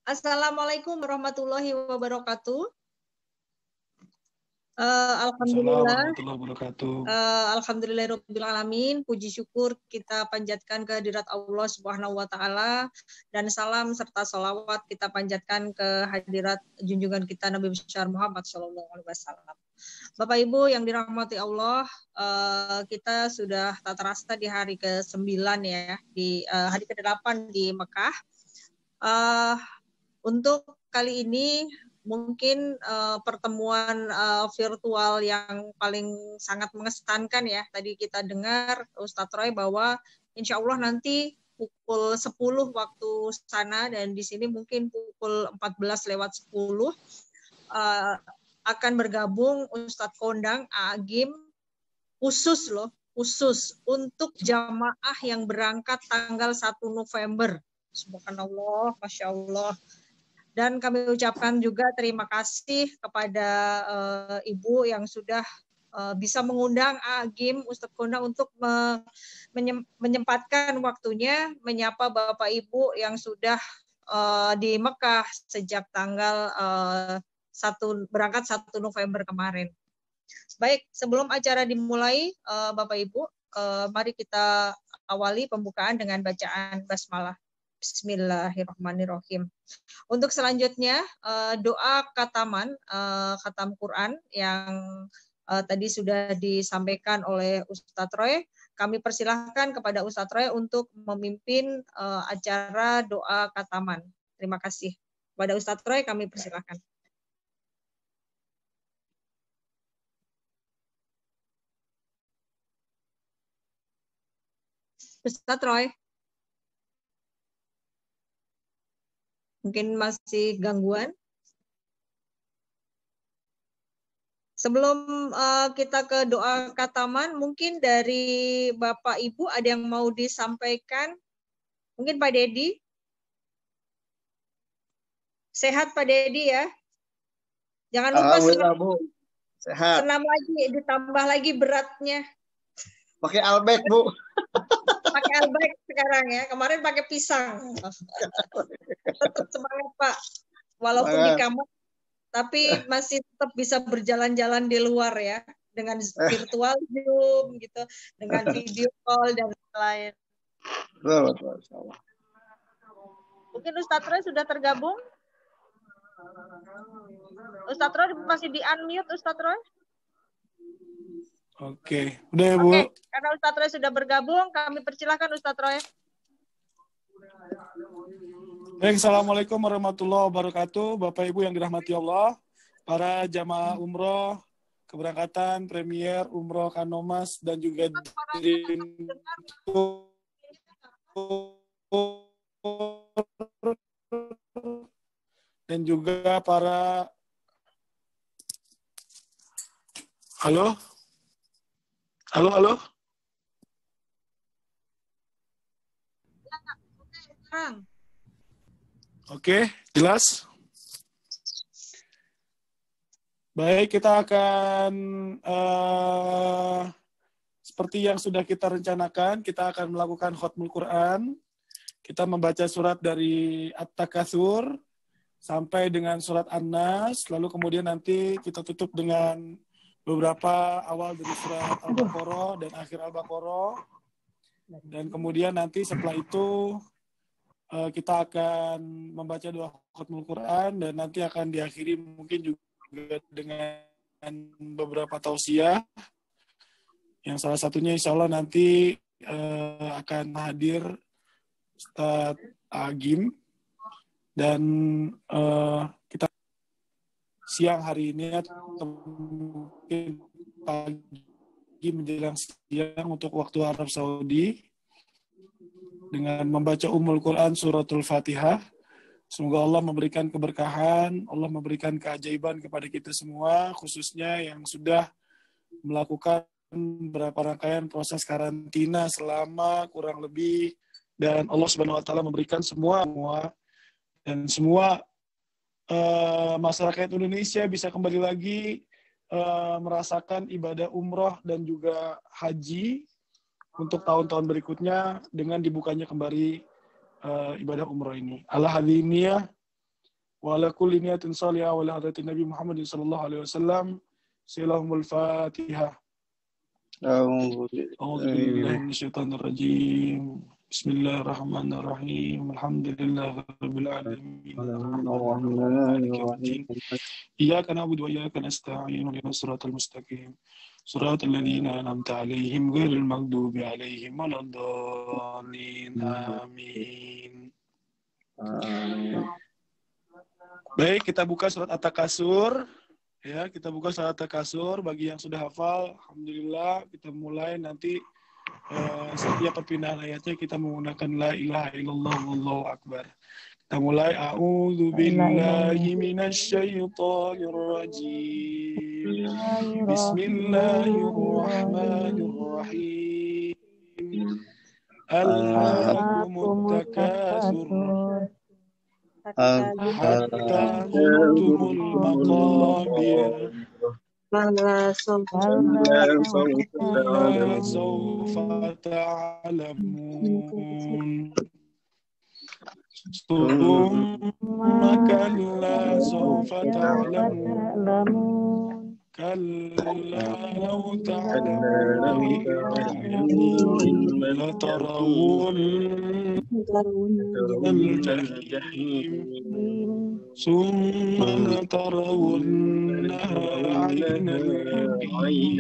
Assalamualaikum warahmatullahi wabarakatuh. Alhamdulillah. Alhamdulillahirabbil alamin. Puji syukur kita panjatkan kehadirat Allah Subhanahu wa taala, dan salam serta salawat kita panjatkan ke hadirat junjungan kita Nabi besar Muhammad sallallahu alaihi wasallam. Bapak Ibu yang dirahmati Allah, kita sudah tak terasa di hari ke-9 ya, di hari ke-8 di Mekah. Untuk kali ini mungkin pertemuan virtual yang paling sangat mengesankan ya. Tadi kita dengar Ustadz Roy bahwa insya Allah nanti pukul 10 waktu sana, dan di sini mungkin pukul 14:10 akan bergabung Ustadz Kondang Agim, khusus untuk jamaah yang berangkat tanggal 1 November. Subhanallah, Masya Allah. Dan kami ucapkan juga terima kasih kepada Ibu yang sudah bisa mengundang Agim, Ustadz Kondang untuk menyempatkan waktunya menyapa Bapak Ibu yang sudah di Mekah sejak tanggal berangkat 1 November kemarin. Baik, sebelum acara dimulai, Bapak Ibu, mari kita awali pembukaan dengan bacaan basmalah. Bismillahirrahmanirrahim. Untuk selanjutnya doa kataman, khatam Quran yang tadi sudah disampaikan oleh Ustadz Roy. Kami persilahkan kepada Ustadz Roy untuk memimpin acara doa kataman. Terima kasih. Kepada Ustadz Roy kami persilahkan. Ustadz Roy. Mungkin masih gangguan. Sebelum kita ke doa kataman, mungkin dari Bapak Ibu ada yang mau disampaikan? Mungkin Pak Dedi? Sehat Pak Dedi ya? Jangan lupa senam lagi, ditambah lagi beratnya. Pakai Albek, Bu. Pakai Albek sekarang ya. Kemarin pakai pisang. Tetap semangat Pak. Walaupun di kamar, tapi masih tetap bisa berjalan-jalan di luar ya, dengan virtual Zoom gitu, dengan video call dan lain. Mungkin Ustadz Roy sudah tergabung? Ustadz Roy masih di unmute, Ustadz Roy? Oke, udah ya Bu. Oke, karena Ustadz Roy sudah bergabung, kami persilahkan Ustadz Roy. Baik, Assalamualaikum warahmatullahi wabarakatuh. Bapak Ibu yang dirahmati Allah, para jamaah umroh, keberangkatan, premier, umroh Kanomas, dan juga dan juga para halo. Oke, jelas. Baik, kita akan seperti yang sudah kita rencanakan, kita akan melakukan khatmul Quran. Kita membaca surat dari At-Takatsur sampai dengan surat An-Nas, lalu kemudian nanti kita tutup dengan beberapa awal dari surat Al-Baqarah dan akhir Al-Baqarah. Dan kemudian nanti setelah itu kita akan membaca doa khatmul Quran, dan nanti akan diakhiri mungkin juga dengan beberapa tausiah, yang salah satunya insya Allah nanti akan hadir Ustadz Agim, dan kita siang hari ini atau mungkin pagi menjelang siang untuk waktu Arab Saudi dengan membaca Ummul Quran suratul Fatihah. Semoga Allah memberikan keberkahan, Allah memberikan keajaiban kepada kita semua, khususnya yang sudah melakukan beberapa rangkaian proses karantina selama kurang lebih, dan Allah Subhanahu wa taala memberikan semua dan semua masyarakat Indonesia bisa kembali lagi merasakan ibadah umroh dan juga haji untuk tahun-tahun berikutnya dengan dibukanya kembali ibadah umroh ini. Ala hadiniyah وعلى كل نية صالحة وعلى حضرة النبي محمد صلى الله عليه وسلم. سلام الفاتحة. أعوذ بالله من الشيطان الرجيم. بسم الله الرحمن الرحيم. الحمد لله رب العالمين الرحمن الرحيم مالك يوم الدين إياك نعبد وإياك نستعين اهدنا الصراط المستقيم صراط الذين أنعمت عليهم غير المغضوب عليهم ولا الضالين آمين. Baik, kita buka surat At-Takasur. Ya, kita buka surat At-Takasur. Bagi yang sudah hafal, alhamdulillah, kita mulai nanti setiap perpindahan ayatnya kita menggunakan la ilaha illallah wallahu akbar. Kita mulai a'udzu billahi minasyaitonir rajim. Bismillahirrahmanirrahim. Alhaakumut takatsur hatta zurtumul maqabir. Kalla sawfa ta'lamun. Thumma kalla sawfa ta'lamun. كلا لو تعلمون لترون الجحيم ثم لترونها عين اليقين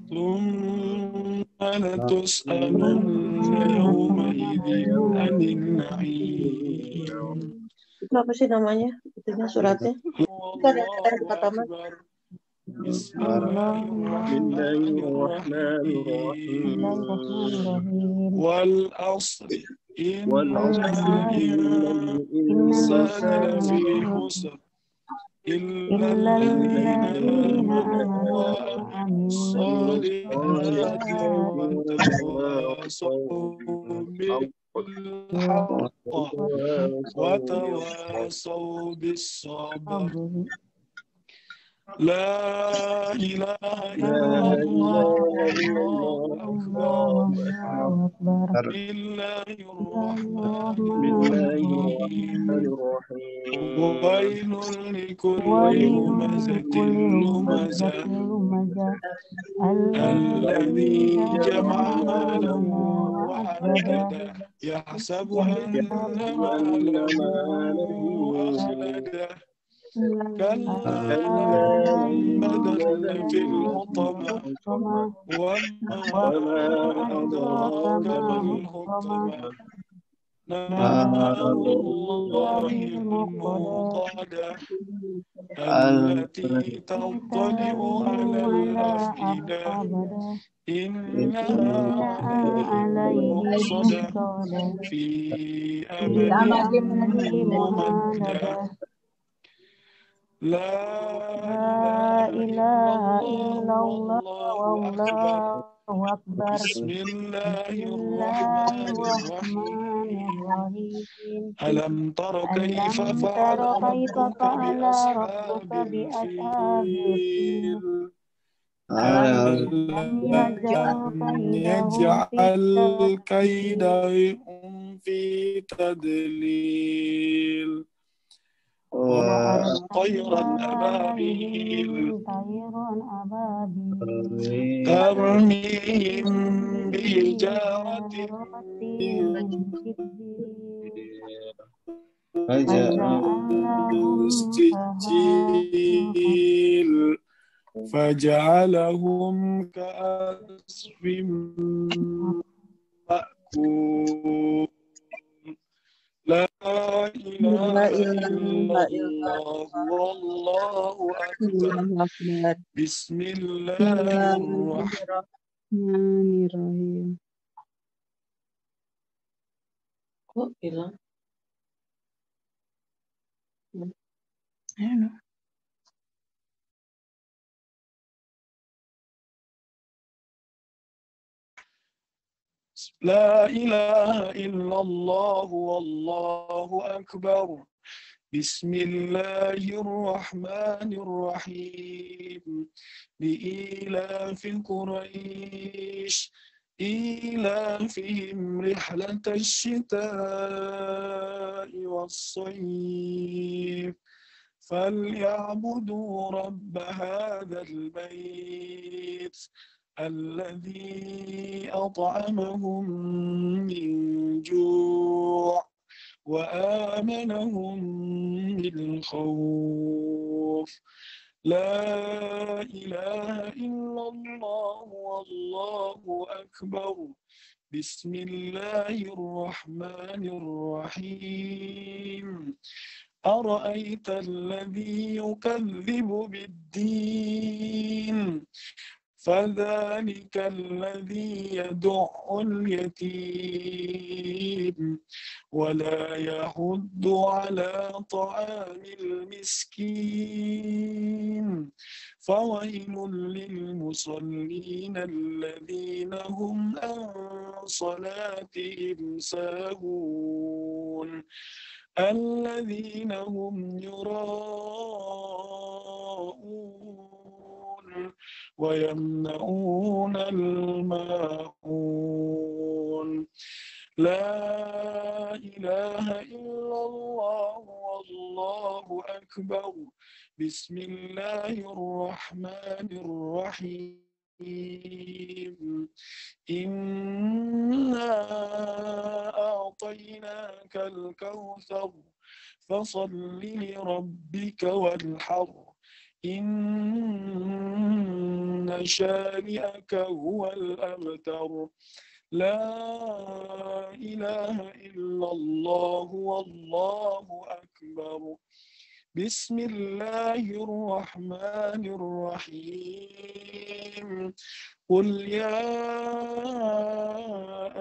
ثم لتسألن يومئذ عن النعيم. Itu apa sih namanya? Itunya suratnya? Kita ada kata Bismillahirrahmanirrahim. Wal asri innal insana lafi khusr illa alladhina amanu wa amilus solihati wa tawasaw bil haqq wa tawasaw bis sabr. La ilaha illallah wallahu akbar. Bismillahirrahmanirrahim. Wailul likulli humazatin lumazah alladzi jama'a malahu wa 'addadah yahsabu anna malahu akhladah. كلا بدل في الحطمة وما أدراك ما الحطمة نار الله الموقدة التي تطلع على الأفئدة إنها مؤصدة في أمد ممددة. La ilaha illallah wallahu akbar. Bismillahirrahmanirrahim. Alam tara kaifa fa'ala rabbuka bi ashabil fil. Alam yaj'al kaydahum fi tadlil. طيرا أبابيل ترميهم بحجارة من سجيل فجعلهم كعصف مأكول. La ilaha illallah wallahu akbar. Bismillahirrahmanirrahim. Kok hilang? I don't know. La ilaha illallah wallahu akbar. Bismillahirrahmanirrahim. Li'ilafil Quraisy إيلافهم رحلة الشتاء والصيف فليعبدوا رب هذا البيت الذي أطعمهم من جوع وآمنهم من خوف. لا إله إلا الله والله أكبر. بسم الله الرحمن الرحيم. أرأيت الذي يكذب بالدين فذلك الذي يدع اليتيم ولا يحض على طعام المسكين فويل للمصلين الذين هم عن صلاتهم ساهون الذين هم يراءون ويمنعون الماعون. لا إله إلا الله والله أكبر. بسم الله الرحمن الرحيم. إنا أعطيناك الكوثر فصل لربك وانحر إن شانئك هو الأبتر. لا إله إلا الله والله أكبر. بسم الله الرحمن الرحيم. قل يا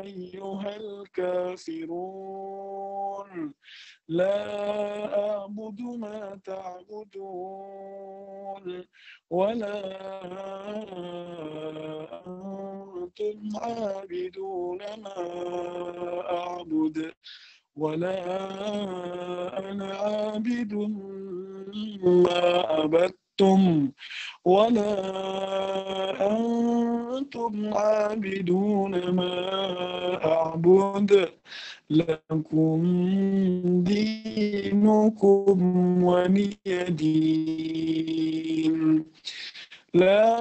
أيها الكافرون لا أعبد ما تعبدون ولا أنتم عابدون ما أعبد ولا أنا عابد ما عبدتم ولا أنتم عابدون ما أعبد لكم دينكم ولي دين. لا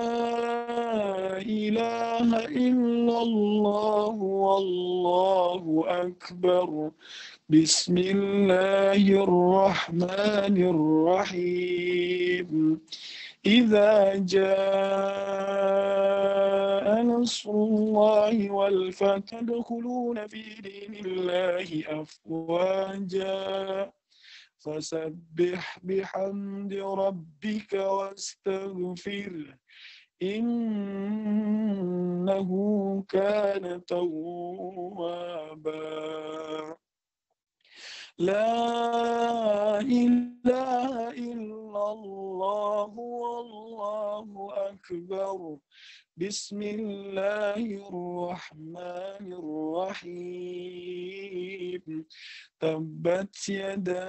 إله إلا الله والله أكبر. بسم الله الرحمن الرحيم. إذا جاء نصر الله والفتح تدخلون في دين الله أفواجا فسبح بحمد ربك واستغفره إنه كان توابا. لا إله إلا الله والله أكبر. بسم الله الرحمن الرحيم. تبت يدا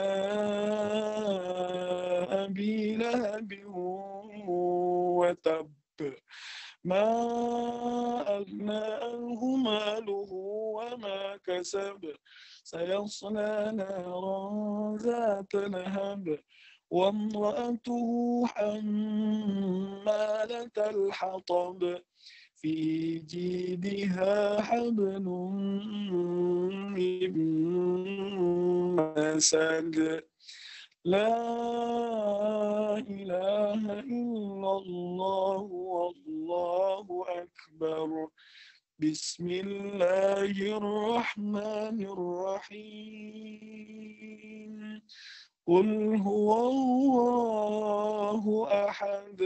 أبي لهب وتب ما أغنى عنه ماله وما كسب سيصلى نارا ذات لهب وامرأته حمالة الحطب في جيدها حبل من مسد. لا إله إلا الله والله أكبر. بسم الله الرحمن الرحيم. قل هو الله أحد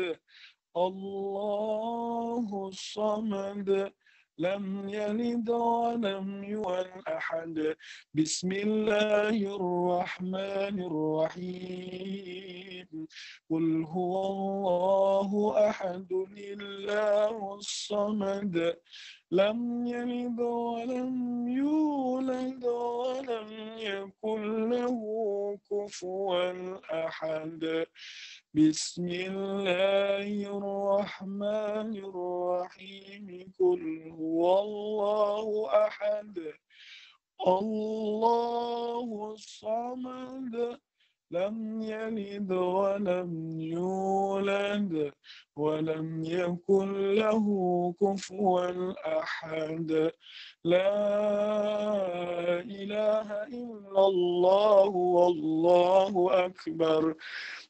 الله الصمد لم يلد ولم يولد أحد. بسم الله الرحمن الرحيم. قل هو الله أحد الله الصمد لم يلد ولم يولد ولم يكن له كفوا أحد. بسم الله الرحمن الرحيم قل هو الله أحد الله الصمد لم يلد ولم يولد ولم يكن له كفوا أحد لا إله إلا الله والله أكبر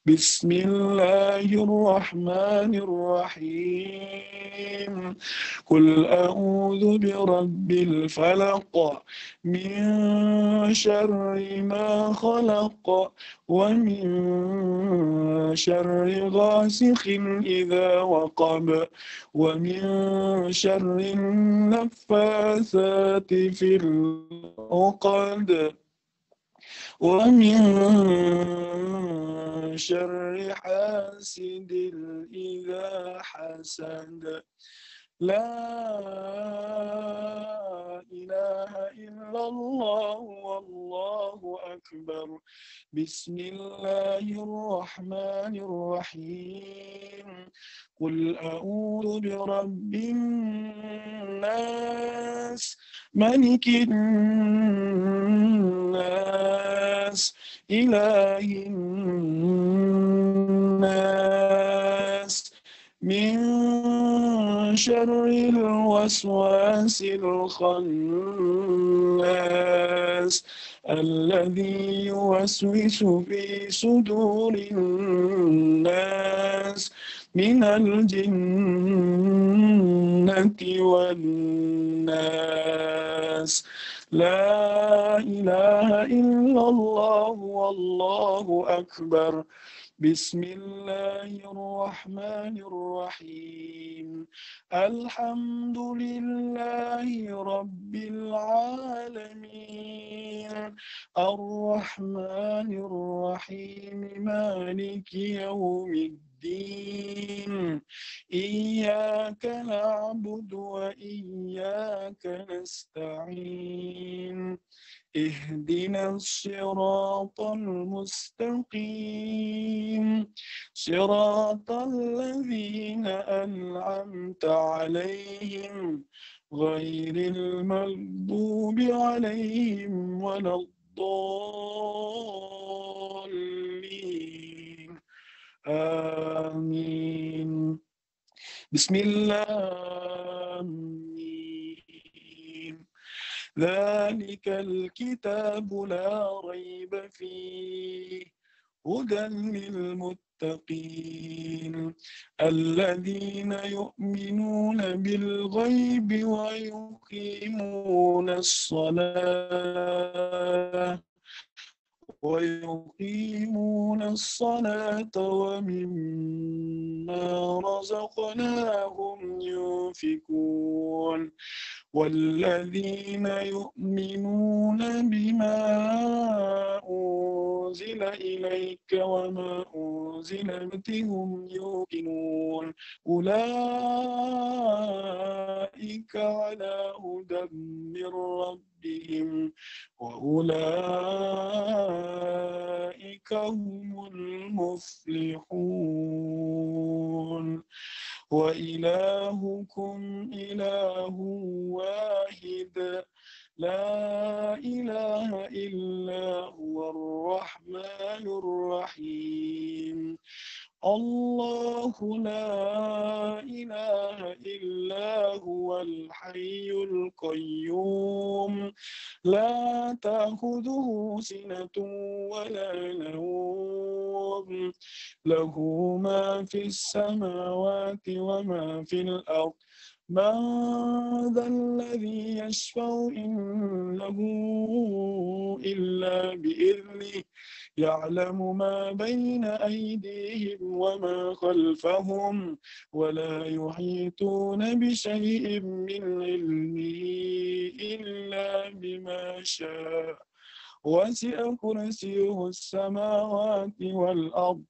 بسم الله الرحمن الرحيم قل أعوذ برب الفلق من شر ما خلق ومن شر غاسق إذا وقب ومن شر النفاثات في العقد ومن شر حاسد إذا حسد لا إله إلا الله والله أكبر بسم الله الرحمن الرحيم قل أعوذ برب الناس ملك الناس إله الناس من شر الوسواس الخناس الذي يوسوس في صدور الناس من الجنة والناس لا إله إلا الله والله أكبر بسم الله الرحمن الرحيم الحمد لله رب العالمين الرحمن الرحيم مالك يوم الدين إياك نعبد وإياك نستعين اهدنا الصراط المستقيم صراط الذين أنعمت عليهم غير المغضوب عليهم ولا الضالين آمين بسم الله ذلك الكتاب لا ريب فيه هدى للمتقين الذين يؤمنون بالغيب ويقيمون الصلاة ومما رزقناهم ينفقون والذين يؤمنون بما أنزل إليك وما أنزل هم يوقنون أولئك على هدى من ربهم وأولئك هم المفلحون وإلهكم إله واحد لا إله إلا هو الرحمن الرحيم الله لا إله إلا هو الحي القيوم لا تأخذه سنة ولا نوم له ما في السماوات وما في الأرض من ذا الذي يشفع عنده إلا بإذنه يعلم ما بين أيديهم وما خلفهم ولا يحيطون بشيء من علمه إلا بما شاء وسع كرسيه السماوات والأرض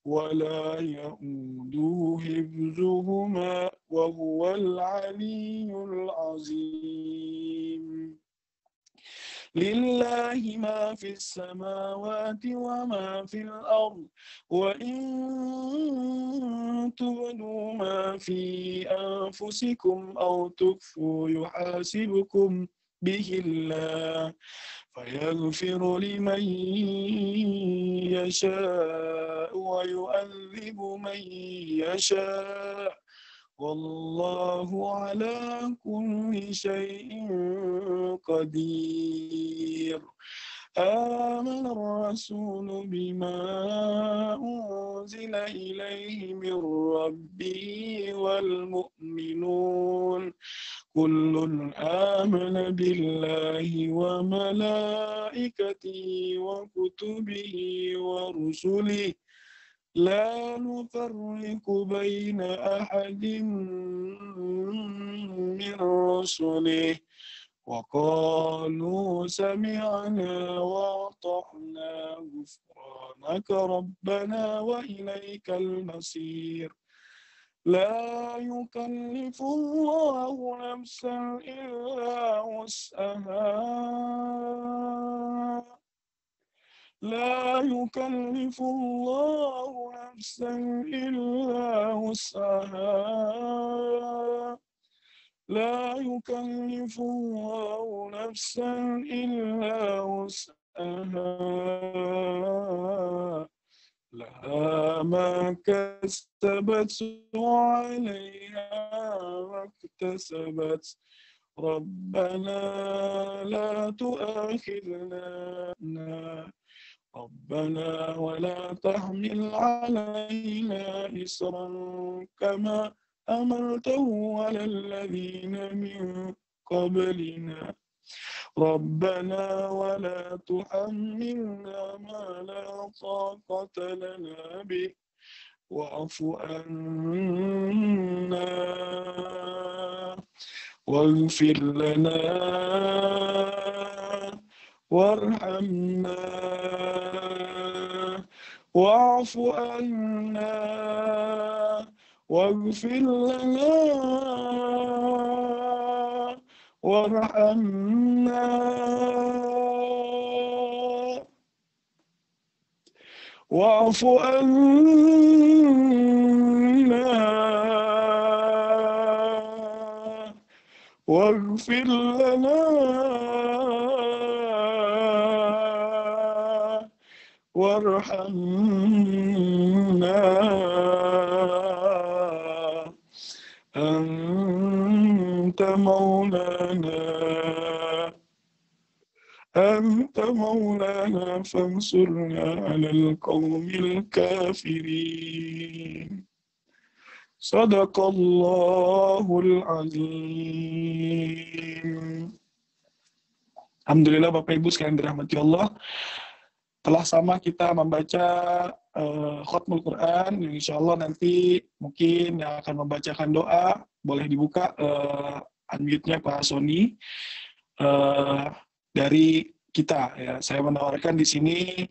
ولا يؤوده حفظهما وهو العلي العظيم lillahi ma fis samawati wa ma fil ard wa in tubdu ma fi anfusikum aw tukfu yuhasibukum bihillah فيغفر لمن يشاء ويؤذب من يشاء والله على كل شيء قدير آمن الرسول بما أنزل إليه من ربه والمؤمنون كل آمن بالله وملائكته وكتبه ورسله لا نفرق بين أحد من رسله وقالوا سمعنا وأطعنا غفرانك ربنا وإليك المصير لا يكلف الله نفسا إلا وسعها لا يكلف الله نفسا إلا وسعها لا يكلف الله نفسا إلا وسعها لها ما كسبت وعليها ما اكتسبت ربنا لا تؤاخذنا ربنا ولا تحمل علينا إصرا كما أمرته على الذين من قبلنا ربنا ولا تحملنا ما لا طاقة لنا به واعف عنا واغفر لنا وارحمنا واعف عنا واغفر لنا وارحمنا واعف عنا واغفر لنا وارحمنا أنت مولانا فانصرنا على القوم الكافرين صدق الله العظيم. Alhamdulillah Bapak Ibu sekalian dirahmati Allah, telah sama kita membaca Khatmul Quran. Insya Allah nanti mungkin yang akan membacakan doa boleh dibuka unmute-nya Pak Sony dari kita. Ya, saya menawarkan di sini,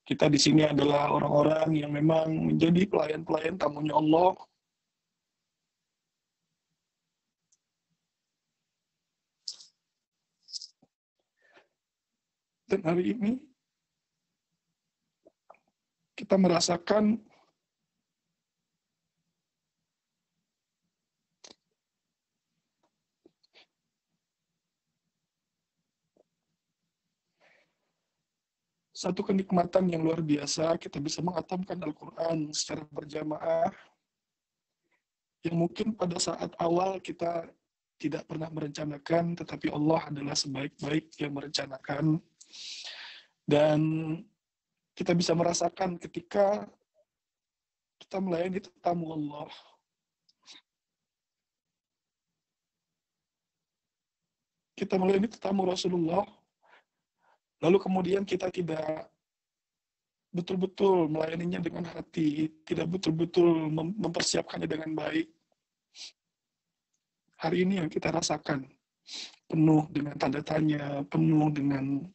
kita di sini adalah orang-orang yang memang menjadi pelayan-pelayan tamunya Allah. Dan hari ini kita merasakan satu kenikmatan yang luar biasa, kita bisa menghatamkan Al-Quran secara berjamaah, yang mungkin pada saat awal kita tidak pernah merencanakan, tetapi Allah adalah sebaik-baik yang merencanakan. Dan kita bisa merasakan ketika kita melayani tetamu Allah. Kita melayani tetamu Rasulullah, lalu kemudian kita tidak betul-betul melayaninya dengan hati, tidak betul-betul mempersiapkannya dengan baik. Hari ini yang kita rasakan, penuh dengan tanda tanya, penuh dengan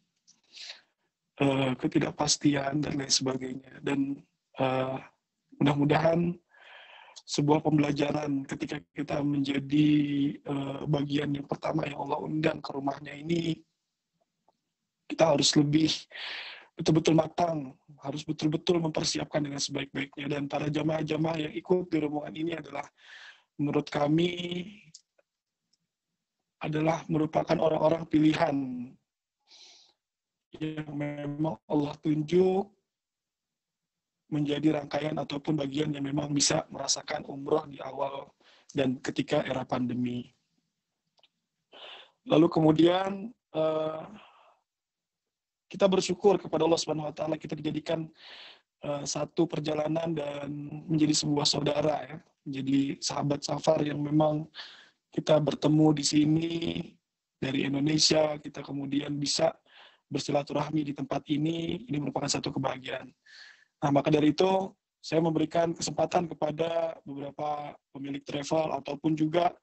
ketidakpastian dan lain sebagainya. Dan mudah-mudahan sebuah pembelajaran ketika kita menjadi bagian yang pertama yang Allah undang ke rumahnya ini, kita harus lebih betul-betul matang, harus betul-betul mempersiapkan dengan sebaik-baiknya. Dan para jamaah-jamaah yang ikut di rombongan ini adalah, menurut kami, adalah merupakan orang-orang pilihan yang memang Allah tunjuk menjadi rangkaian ataupun bagian yang memang bisa merasakan umroh di awal dan ketika era pandemi. Lalu kemudian kita bersyukur kepada Allah Subhanahu wa taala, kita dijadikan satu perjalanan dan menjadi sebuah saudara, ya, menjadi sahabat safar yang memang kita bertemu di sini dari Indonesia, kita kemudian bisa bersilaturahmi di tempat ini merupakan satu kebahagiaan. Nah, maka dari itu saya memberikan kesempatan kepada beberapa pemilik travel ataupun juga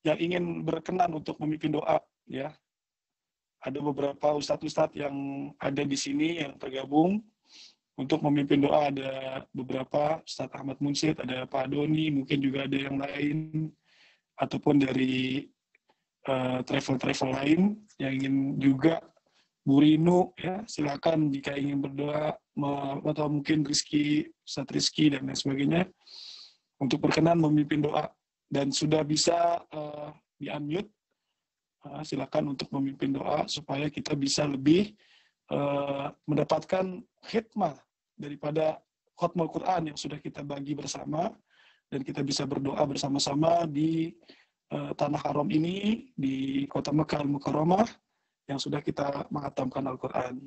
yang ingin berkenan untuk memimpin doa, ya. Ada beberapa ustadz-ustadz yang ada di sini yang tergabung untuk memimpin doa. Ada beberapa, Ustadz Ahmad Munsyid, ada Pak Doni, mungkin juga ada yang lain, ataupun dari travel-travel lain yang ingin juga. Bu Rinu, ya, silakan jika ingin berdoa, atau mungkin Ustadz Rizky dan lain sebagainya, untuk berkenan memimpin doa. Dan sudah bisa di-unmute, silakan untuk memimpin doa supaya kita bisa lebih mendapatkan khidmah daripada khatmul Quran yang sudah kita bagi bersama, dan kita bisa berdoa bersama-sama di tanah haram ini, di kota Mekah Al-Mukarramah, yang sudah kita menghatamkan Al-Quran.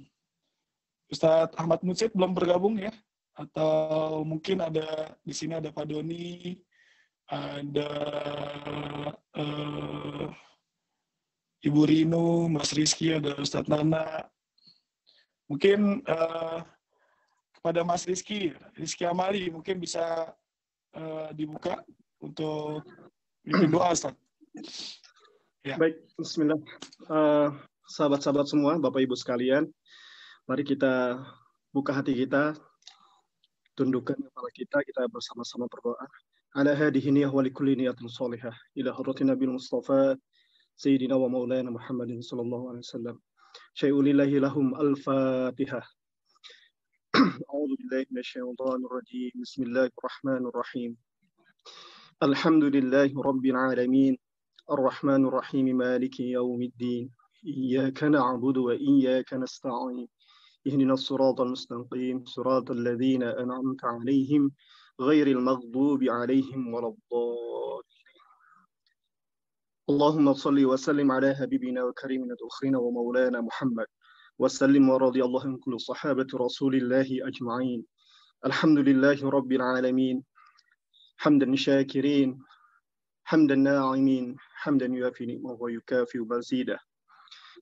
Ustadz Ahmad Munsyid belum bergabung, ya? Atau mungkin ada di sini ada Pak Doni, ada Ibu Rinu, Mas Rizky, ada Ustadz Nana. Mungkin kepada Mas Rizky Amali, mungkin bisa dibuka untuk bimbing doa, Ustadz. Ya. Baik, bismillah. Sahabat-sahabat semua, Bapak Ibu sekalian, mari kita buka hati kita, tundukkan kepala kita bersama-sama berdoa. Ala hadihi niyah wa likulli niyatin shalihah ila hadratin Nabil Mustafa Sayyidina wa Maulana Muhammadin sallallahu alaihi wasallam. Syai'ulillahi lahum al-Fatihah. A'udzu billahi minasyaitonir rajim. Bismillahirrahmanirrahim. Alhamdulillahi rabbil alamin. Ar-Rahmanir Rahim, Maliki yaumiddin. إياك نعبد وإياك نستعين اهدنا الصراط المستقيم صراط الذين أنعمت عليهم غير المغضوب عليهم ولا الضالين اللهم صل وسلم على حبيبنا وكريمنا أخينا ومولانا محمد وسلم ورضي الله عن كل صحابة رسول الله أجمعين الحمد لله رب العالمين حمدا شاكرين حمدا ناعمين حمدا يوافي نعمه ويكافئ مزيده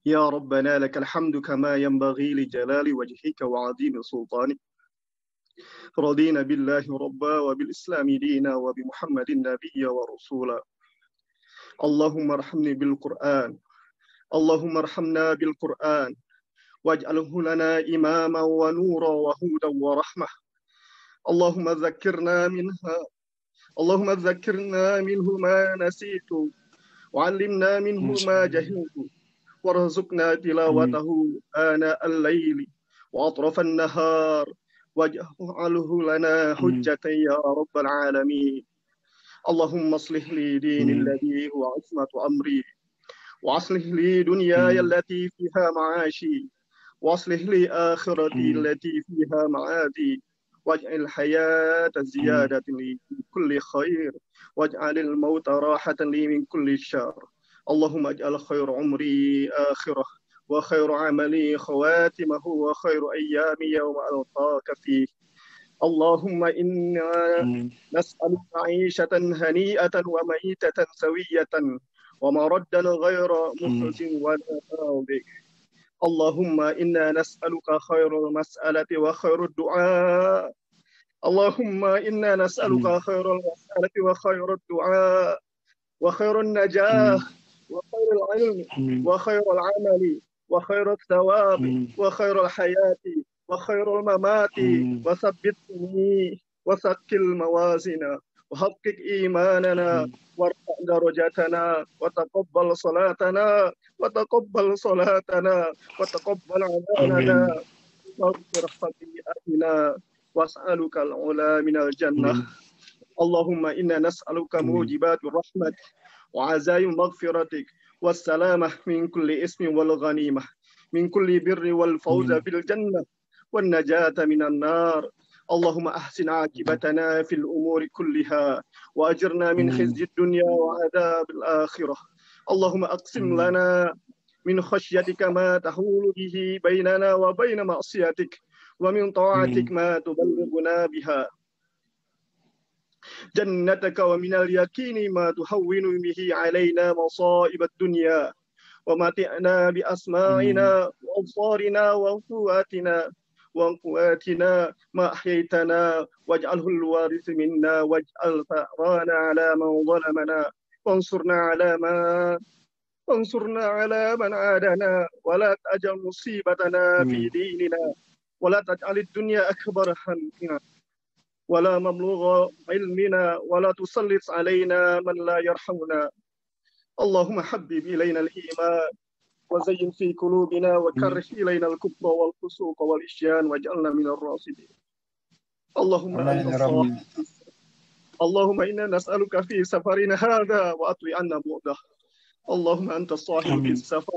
يا ربنا لك الحمد كما ينبغي لجلال وجهك وعظيم سلطانك رضينا بالله ربا وبالإسلام دينا وبمحمد نبيا ورسولا اللهم ارحمني بالقرآن اللهم ارحمنا بالقرآن واجعله لنا إماما ونورا وهدى ورحمة اللهم ذكرنا منه ما نسيت وعلمنا منه ما جهلت وارزقنا تلاوته آناء الليل وأطراف النهار واجعله لنا حجة يا رب العالمين اللهم اصلح لي ديني الذي هو عصمة أمري وأصلح لي دنياي التي فيها معاشي وأصلح لي آخرتي التي فيها معادي واجعل الحياة زيادة لي من كل خير واجعل الموت راحة لي من كل شر اللهم اجعل خير عمري آخرة وخير عملي خواتمه وخير أيامي يوم ألقاك فيه اللهم إنا نسألك عيشة هنيئة وميتة سوية ومردا غير مخز ولا غاضب اللهم إنا نسألك خير المسألة وخير الدعاء اللهم إنا نسألك خير المسألة وخير الدعاء وخير النجاة وخير العلم وخير العمل وخير الثواب وخير الحياة وخير الممات وثبتني وثقل موازنا وحقق إيماننا وارفع درجاتنا وتقبل صلاتنا وتقبل عملنا واغفر خطيئتنا واسألك العلا من الجنة. اللهم إنا نسألك موجبات الرحمة وعزايم مغفرتك والسلامة من كل اسم والغنيمة من كل بر والفوز بالجنة والنجاة من النار. اللهم أحسن عاقبتنا في الأمور كلها وأجرنا من خزي الدنيا وعذاب الآخرة. اللهم أقسم لنا من خشيتك ما تحول به بيننا وبين معصيتك ومن طاعتك ما تبلغنا بها جنتك ومن اليقين ما تهون به علينا مصائب الدنيا ومتعنا بأسماعنا وأبصارنا وقواتنا ما أحييتنا واجعله الوارث منا واجعل ثأرنا على من ظلمنا وانصرنا على من عادنا ولا تجعل مصيبتنا في ديننا ولا تجعل الدنيا أكبر همنا ولا مبلغ علمنا ولا تسلط علينا من لا يرحمنا. اللهم حبب إلينا الإيمان وزين في قلوبنا وكره إلينا الكفر والفسوق والعصيان واجعلنا من الراشدين. اللهم أنت الصاحب اللهم إنا نسألك في سفرنا هذا وأطوي عنا بعده. اللهم أنت الصاحب في السفر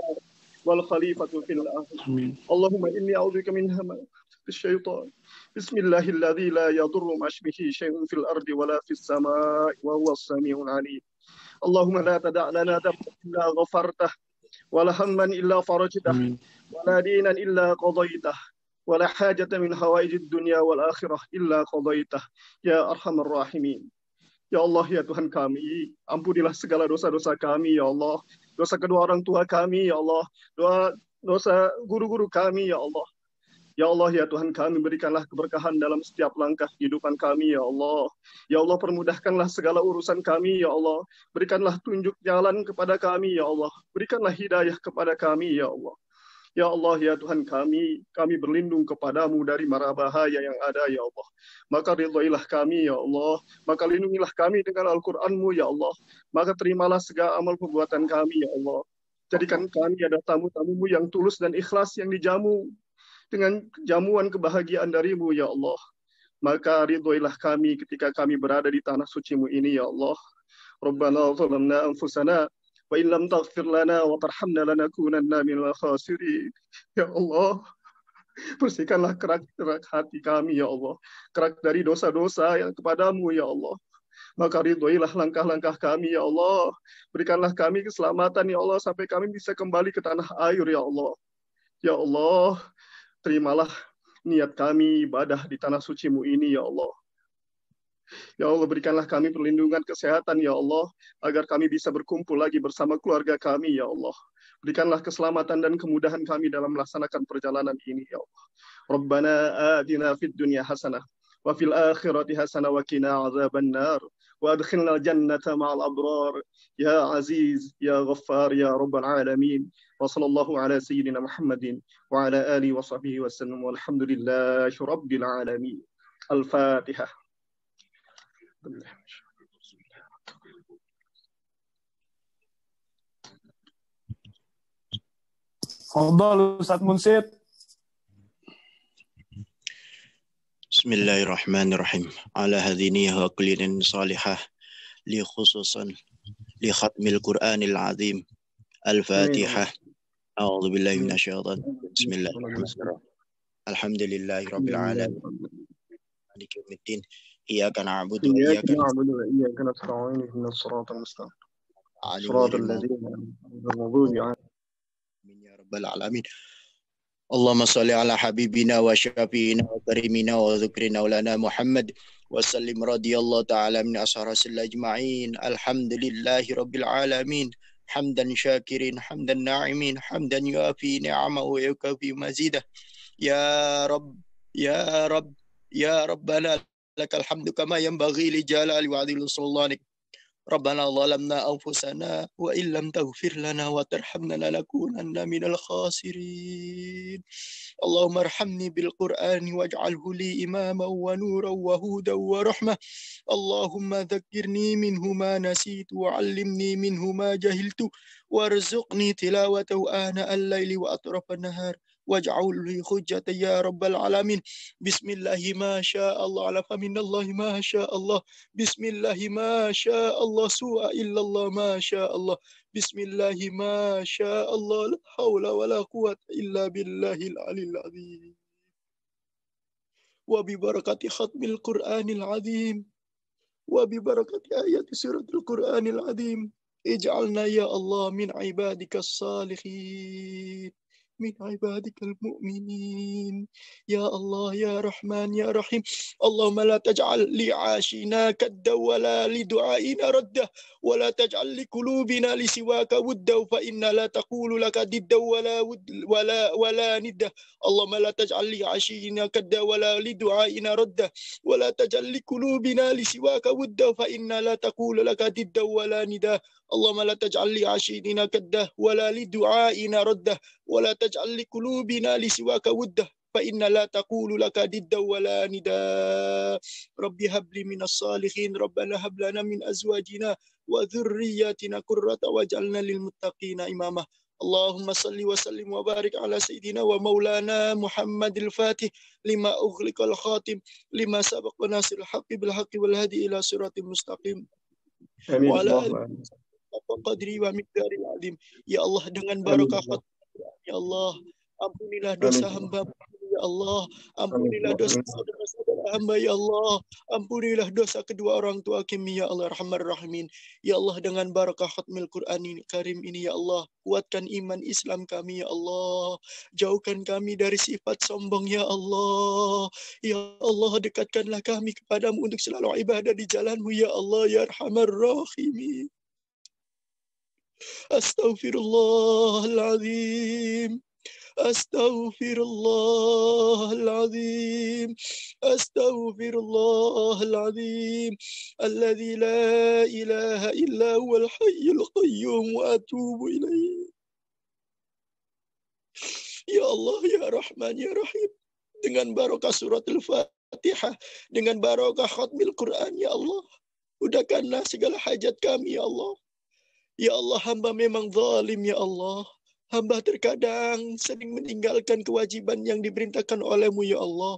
والخليفة في الأرض. اللهم إني أعوذ بك من همزات الشيطان. بسم الله الذي لا يضر مع اسمه شيء في الأرض ولا في السماء وهو السميع العليم. اللهم لا تدع لنا ذنبا إلا غفرته ولا هما إلا فرجته ولا دينا إلا قضيته ولا حاجة من حوائج الدنيا والآخرة إلا قضيته ya Arhamar Rahimin. Ya Allah, ya Tuhan kami, ampunilah segala dosa-dosa kami, ya Allah. Dosa kedua orang tua kami, ya Allah. Dosa guru-guru kami, ya Allah. Ya Allah, ya Tuhan kami, berikanlah keberkahan dalam setiap langkah kehidupan kami, ya Allah. Ya Allah, permudahkanlah segala urusan kami, ya Allah. Berikanlah tunjuk jalan kepada kami, ya Allah. Berikanlah hidayah kepada kami, ya Allah. Ya Allah, ya Tuhan kami berlindung kepadamu dari mara bahaya yang ada, ya Allah. Maka ridhoilah kami, ya Allah. Maka lindungilah kami dengan Al-Quran-Mu, ya Allah. Maka terimalah segala amal perbuatan kami, ya Allah. Jadikan kami ada tamu-tamu-Mu yang tulus dan ikhlas yang dijamu dengan jamuan kebahagiaan dari-Mu, ya Allah. Maka ridhoilah kami ketika kami berada di tanah suci-Mu ini, ya Allah. Rabbana zalamna anfusana wa in lam taghfir lana wa tarhamna lanakunanna minal khasirin. Ya Allah, bersihkanlah kerak hati kami, ya Allah. Kerak dari dosa-dosa yang kepadamu, ya Allah. Maka ridhoilah langkah-langkah kami, ya Allah. Berikanlah kami keselamatan, ya Allah, sampai kami bisa kembali ke tanah air, ya Allah. Ya Allah, terimalah niat kami ibadah di tanah suci-Mu ini, ya Allah. Ya Allah, berikanlah kami perlindungan kesehatan, ya Allah, agar kami bisa berkumpul lagi bersama keluarga kami, ya Allah. Berikanlah keselamatan dan kemudahan kami dalam melaksanakan perjalanan ini, ya Allah. Rabbana atina fid dunya hasanah wa fil akhirati hasanah wa qina azabannar wa adkhilna jannata ma'al abrar ya aziz ya ghaffar ya rabbal alamin. Wa sallallahu ala sayyidina Muhammadin wa ala alihi wa sahbihi wa sallam walhamdulillahi rabbil alamin. Al-Fatihah. Fadhal Ustaz Munsid. Bismillahirrahmanirrahim. Ala hadinihi wa kullin salihah li khususan li khatmil Qur'anil azim. Al-Fatihah. A'udzu billahi minasyaitonir rajim. Bismillahirrahmanirrahim. Alhamdulillahi rabbil alamin. Maliki yaumiddin. Iyyaka na'budu wa iyyaka nasta'in. Ihdinas siratal mustaqim. Siratal ladzina an'amta 'alaihim ya rabbal alamin. Allahumma salli ala habibina wa syafiina wa karimina wa dzikrina lana Muhammad wa sallim radhiyallahu ta'ala min ashabil ajma'in. Alhamdulillahi rabbil alamin. Hamdan syakirin, hamdan na'imin, hamdan yuafi ni'amahu wa yukafi mazidah. Ya Rabb, ya Rabb, ya Rabbana lakal hamdu kama yanbaghi li jalali wa 'azimi sultanik ربنا ظلمنا أنفسنا وإن لم تغفر لنا وترحمنا لنكونن من الخاسرين اللهم ارحمني بالقرآن واجعله لي إماما ونورا وهدى ورحمة اللهم ذكرني منه ما نسيت وعلمني منه ما جهلت وارزقني تلاوته آناء الليل وأطراف النهار واجعل لي حجة يا رب العالمين بسم الله ما شاء الله على فمن الله ما شاء الله بسم الله ما شاء الله سوء إلا الله ما شاء الله بسم الله ما شاء الله لا حول ولا قوة إلا بالله العلي العظيم وببركة ختم القرآن العظيم وببركة آيات سورة القرآن العظيم اجعلنا يا الله من عبادك الصالحين من عبادك المؤمنين يا الله يا رحمن يا رحيم اللهم لا تجعل لعاشنا كدا ولا لدعائنا ردا ولا تجعل لقلوبنا لسواك ودا فإن لا تقول لك ضدا ولا ندا اللهم لا تجعل لعاشنا كدا ولا لدعائنا ردا ولا تجعل لقلوبنا لسواك ودا فإن لا تقول لك ضدا ولا ندا اللهم لا تجعل لعاشقنا كده ولا لدعائنا رده ولا تجعل لقلوبنا لسواك وده فإن لا تقول لك ضدا ولا نداء رب هب لي من الصالحين ربنا هب لنا من أزواجنا وذرياتنا قرة واجعلنا للمتقين إماما اللهم صل وسلم وبارك على سيدنا ومولانا محمد الفاتح لما أغلق الخاتم لما سبق وناصر الحق بالحق والهدي إلى صراط مستقيم Amin. وعلى Allahumma آله amin. qadri wa miqdaril azim. Ya Allah, dengan barakah ya Allah, ampunilah dosa hamba ya Allah, ampunilah dosa saudara-saudara hamba ya Allah, ampunilah dosa kedua orang tua kami ya Allah Rahman Rahimin. Ya Allah, dengan barakah khatmil Quran ini karim ini ya Allah, kuatkan iman Islam kami ya Allah, jauhkan kami dari sifat sombong ya Allah. Ya Allah, dekatkanlah kami kepadamu untuk selalu ibadah di jalanmu ya Allah ya Rahman Rahimin. أستغفر الله العظيم أستغفر الله العظيم أستغفر الله العظيم الذي لا إله إلا هو الحي القيوم وأتوب إليه Ya Allah ya Rahman ya Rahim, dengan barokah surat Al-Fatihah, dengan barokah khatmil Quran ya Allah, udahkanlah segala hajat kami ya Allah. Ya Allah, hamba memang zalim ya Allah. Hamba terkadang sering meninggalkan kewajiban yang diperintahkan olehmu ya Allah.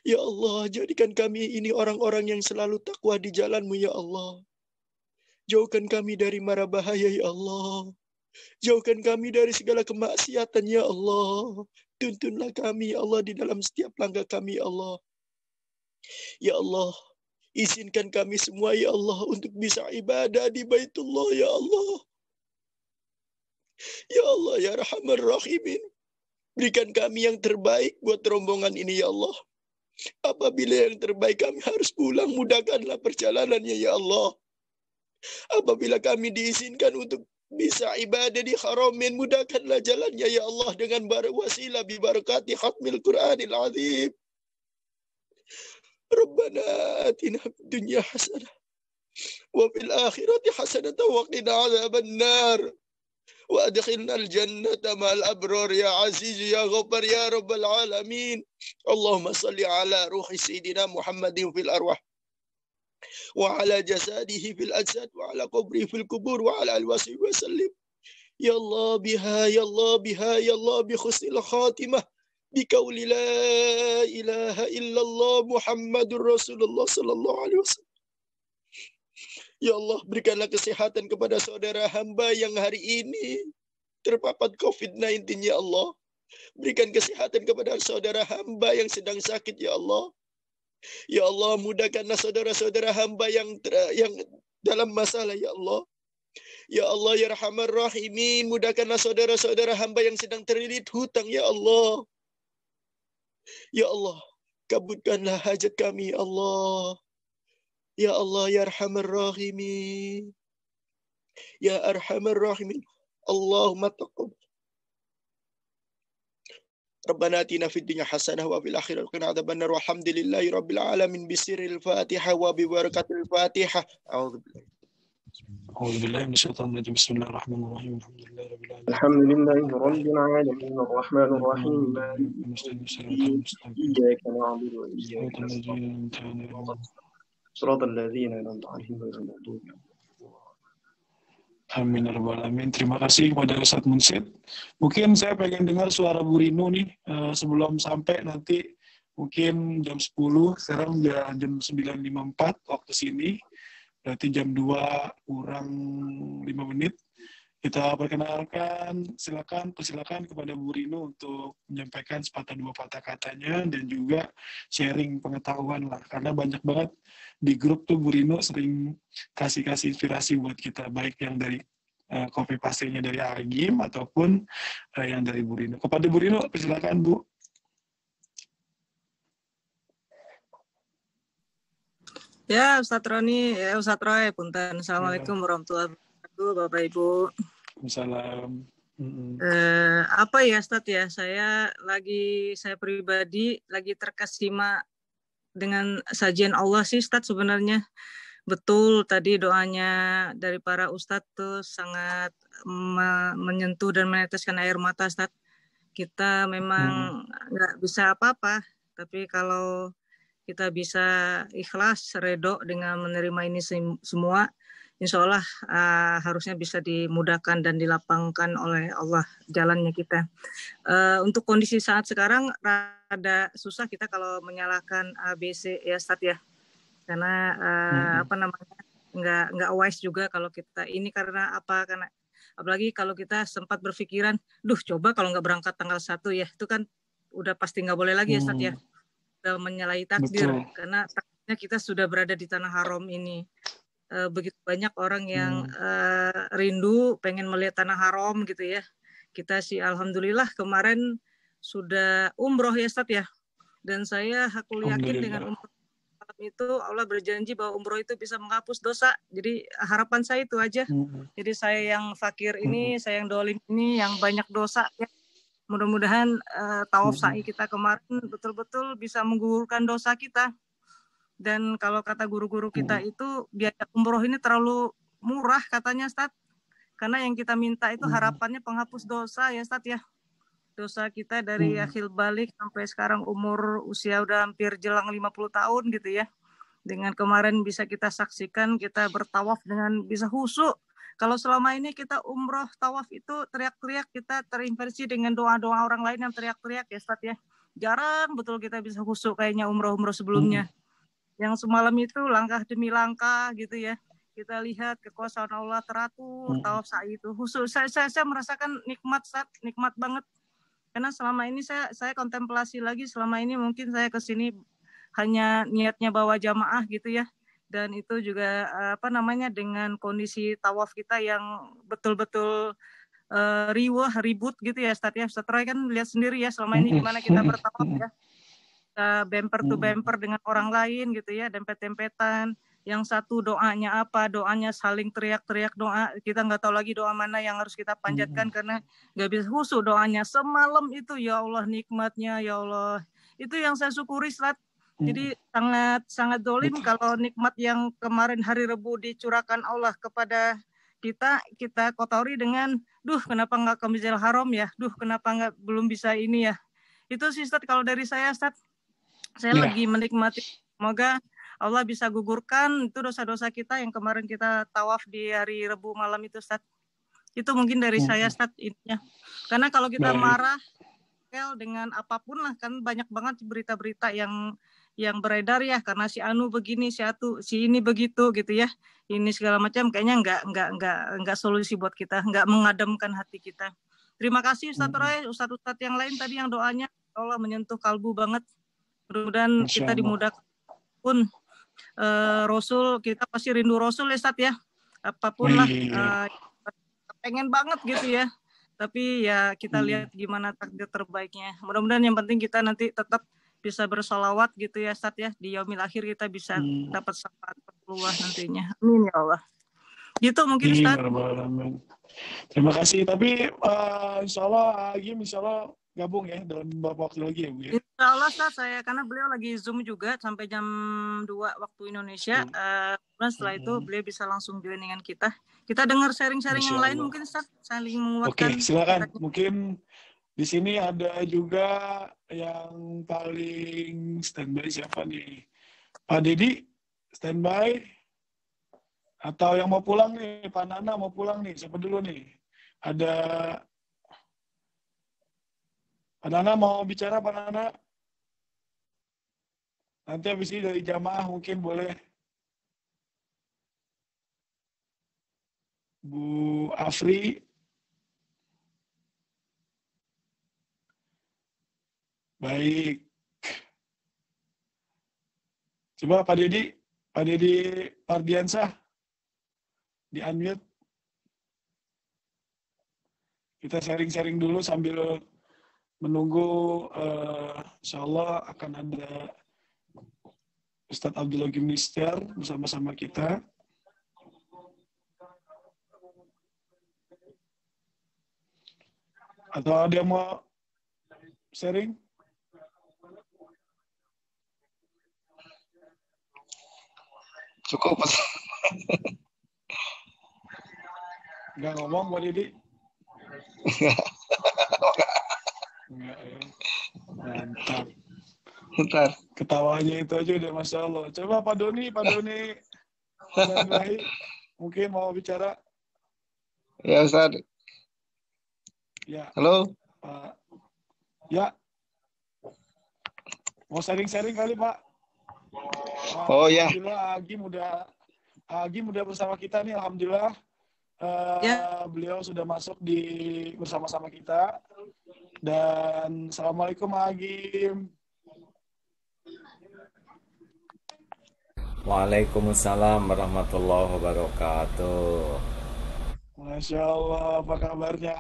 Ya Allah, jadikan kami ini orang-orang yang selalu takwa di jalanmu ya Allah. Jauhkan kami dari mara bahaya ya Allah. Jauhkan kami dari segala kemaksiatan ya Allah. Tuntunlah kami ya Allah di dalam setiap langkah kami ya Allah. Ya Allah, izinkan kami semua ya Allah untuk bisa ibadah di Baitullah ya Allah. Ya Allah ya Rahman Rahimin, berikan kami yang terbaik buat rombongan ini ya Allah. Apabila yang terbaik kami harus pulang, mudahkanlah perjalanannya ya Allah. Apabila kami diizinkan untuk bisa ibadah di Haramain, mudahkanlah jalannya ya Allah dengan wasilah bi barakati khatmil Qur'anil azim. Rabbana atina fid dunya hasanah wa fil akhirati hasanah wa qina adzaban nar wa adkhilna al jannata ma'al abrar ya aziz ya ghaffar ya rabbal alamin. Allahumma salli ala ruhi sayyidina Muhammadin fil arwah wa ala jasadihi fil ajsad wa ala qabrihi fil kubur wa ala al-wasi wa sallim. Ya Allah biha ya Allah biha ya Allah bi husnil khatimah بقول لا إله إلا الله محمد رسول الله صلى الله عليه وسلم. Ya Allah, berikanlah kesehatan kepada saudara hamba yang hari ini terpapar COVID-19 ya Allah. Berikan kesehatan kepada saudara hamba yang sedang sakit ya Allah. Ya Allah, mudahkanlah saudara-saudara hamba yang dalam masalah ya Allah. Ya Allah ya Rahman Rahimin, mudahkanlah saudara-saudara hamba yang sedang terlilit hutang ya Allah. Ya Allah, kabulkanlah hajat kami ya Allah. Ya Allah ya Arhamar Rahimin. Ya Arhamar Rahimin. Allahumma taqabbal. Rabbana atina fid dunya hasanah wa fil akhirati qina adzabannar walhamdulillahi rabbil alamin bisirril Fatihah wa bi barakatil Fatihah. A'udzubillahi. A'udzubillahi minasyaitonir rajim. Bismillahirrahmanirrahim. Alhamdulillahi rabbil alamin. الحمد لله رب العالمين الرحمن الرحيم مالك يوم الدين إياك نعبد وإياك نستعين صراط الذين أنعمت عليهم غير المغضوب عليهم. Amin ya rabbal alamin. Terima kasih kepada Ustadz Munsyid. Mungkin saya pengen dengar suara Bu Rino nih sebelum sampai nanti mungkin jam 10, sekarang udah jam 9.54 waktu sini. Berarti jam 2 kurang 5 menit. Kita perkenalkan, persilakan kepada Bu Rino untuk menyampaikan sepatah dua patah katanya dan juga sharing pengetahuan lah. Karena banyak banget di grup tuh Bu Rino sering kasih inspirasi buat kita, baik yang dari copy paste-nya dari Agim ataupun yang dari Bu Rino. Kepada Bu Rino, persilakan Bu. Ya, Ustadz Roni, ya Ustadz Roy, punten. Assalamualaikum warahmatullahi wabarakatuh, Bapak Ibu. Waalaikumsalam. Apa ya, Ustadz ya, saya pribadi lagi terkesima dengan sajian Allah sih, Ustadz sebenarnya. Betul, tadi doanya dari para Ustadz tuh sangat menyentuh dan meneteskan air mata, Ustadz. Kita memang nggak bisa apa-apa, tapi kalau kita bisa ikhlas, redho dengan menerima ini semua, insya Allah harusnya bisa dimudahkan dan dilapangkan oleh Allah jalannya kita. Untuk kondisi saat sekarang rada susah kita kalau menyalahkan ABC ya Ustadz ya, karena nggak wise juga kalau kita ini karena apalagi kalau kita sempat berpikiran, coba kalau nggak berangkat tanggal 1 ya, itu kan udah pasti nggak boleh lagi ya Ustadz ya. Menyalahi takdir. Betul. Karena takdirnya kita sudah berada di tanah haram ini. Begitu banyak orang yang rindu pengen melihat tanah haram gitu ya. Kita sih alhamdulillah kemarin sudah umroh ya Ustadz ya, dan saya yakin dengan umroh itu Allah berjanji bahwa umroh itu bisa menghapus dosa. Jadi harapan saya itu aja. Jadi saya yang fakir ini, saya yang dolim ini, yang banyak dosa ya. Mudah-mudahan tawaf sa'i kita kemarin betul-betul bisa menggugurkan dosa kita. Dan kalau kata guru-guru kita itu biaya umroh ini terlalu murah katanya Ustaz. Karena yang kita minta itu harapannya penghapus dosa ya Ustaz ya. Dosa kita dari akhir balik sampai sekarang usia udah hampir jelang 50 tahun gitu ya. Dengan kemarin bisa kita saksikan kita bertawaf dengan bisa khusyuk. Kalau selama ini kita umroh tawaf itu teriak-teriak, kita terinversi dengan doa-doa orang lain yang teriak-teriak ya Ustaz ya. Jarang betul kita bisa khusyuk kayaknya umroh-umroh sebelumnya. Yang semalam itu langkah demi langkah gitu ya. Kita lihat kekuasaan Allah teratur, tawaf sa'i itu khusyuk. Saya merasakan nikmat Ustaz, nikmat banget. Karena selama ini saya kontemplasi lagi, selama ini mungkin saya kesini hanya niatnya bawa jamaah gitu ya. Dan itu juga dengan kondisi tawaf kita yang betul-betul ribut gitu ya Ustaz ya. Ustaz Roy kan lihat sendiri ya selama ini gimana kita bertawaf ya. Bumper to bumper dengan orang lain gitu ya, dempet-dempetan. Yang satu doanya apa, doanya saling teriak-teriak doa. Kita nggak tahu lagi doa mana yang harus kita panjatkan karena nggak bisa khusyuk doanya. Semalam itu ya Allah nikmatnya ya Allah. Itu yang saya syukuri Ustaz. Jadi sangat dolim kalau nikmat yang kemarin hari Rebu dicurahkan Allah kepada kita kotori dengan kenapa nggak ke Masjidil Haram ya, kenapa belum bisa ini ya. Itu sih Ustaz kalau dari saya Ustaz. Saya lagi menikmati, semoga Allah bisa gugurkan itu dosa-dosa kita yang kemarin kita tawaf di hari Rebu malam itu Ustaz. Itu mungkin dari saya Ustaz intinya. Karena kalau kita marah dengan apapun lah, kan banyak banget berita-berita yang beredar ya, karena si Anu begini, si ini begitu gitu ya. Ini segala macam kayaknya enggak solusi buat kita, enggak mengademkan hati kita. Terima kasih Ustaz Roy, Ustaz-Ustaz yang lain tadi yang doanya Allah menyentuh kalbu banget. Mudah-mudahan kita dimudahkan pun Rasul, kita pasti rindu Rasul ya Ustaz ya. Apapun lah pengen banget gitu ya. Tapi ya kita lihat gimana takdir terbaiknya. Mudah-mudahan yang penting kita nanti tetap bisa bersolawat gitu ya Ustaz ya. Di yaumil akhir kita bisa dapat syafaat Allah nantinya. Amin ya Allah. Gitu mungkin Ustaz. Terima kasih. Tapi insya Allah gabung ya dalam beberapa waktu lagi ya Bu ya. Insya Allah Ustaz, karena beliau lagi Zoom juga sampai jam 2 waktu Indonesia. Kemudian setelah itu beliau bisa langsung join dengan kita. Kita dengar sharing-sharing yang lain mungkin Ustaz, saling menguatkan. Oke, silakan. Mungkin di sini ada juga yang paling standby siapa nih? Pak Dedi, standby. Atau yang mau pulang nih, Pak Nana mau pulang nih, siapa dulu nih? Ada Pak Nana mau bicara, Pak Nana? Nanti habis ini dari jamaah mungkin boleh. Bu Afri. Baik. Coba Pak Dedi Pardiansah di-unmute. Kita sharing-sharing dulu sambil menunggu insya Allah akan ada Ustadz Abdullah Gimnister bersama-sama kita. Atau ada yang mau sharing? Cukup. Nggak ngomong, Pak Didi? Nggak ya. Mantap. Bentar. Ketawanya itu aja udah Masya Allah. Coba Pak Doni dan Bahi, mungkin mau bicara? Ya Ustaz. Ya. Halo. Pak. Ya. Mau sharing-sharing kali Pak? Oh ya. Alhamdulillah Agim udah bersama kita nih. Alhamdulillah. Beliau sudah masuk bersama-sama kita. Dan Assalamualaikum Agim. Waalaikumsalam warahmatullahi wabarakatuh. Masya Allah, apa kabarnya?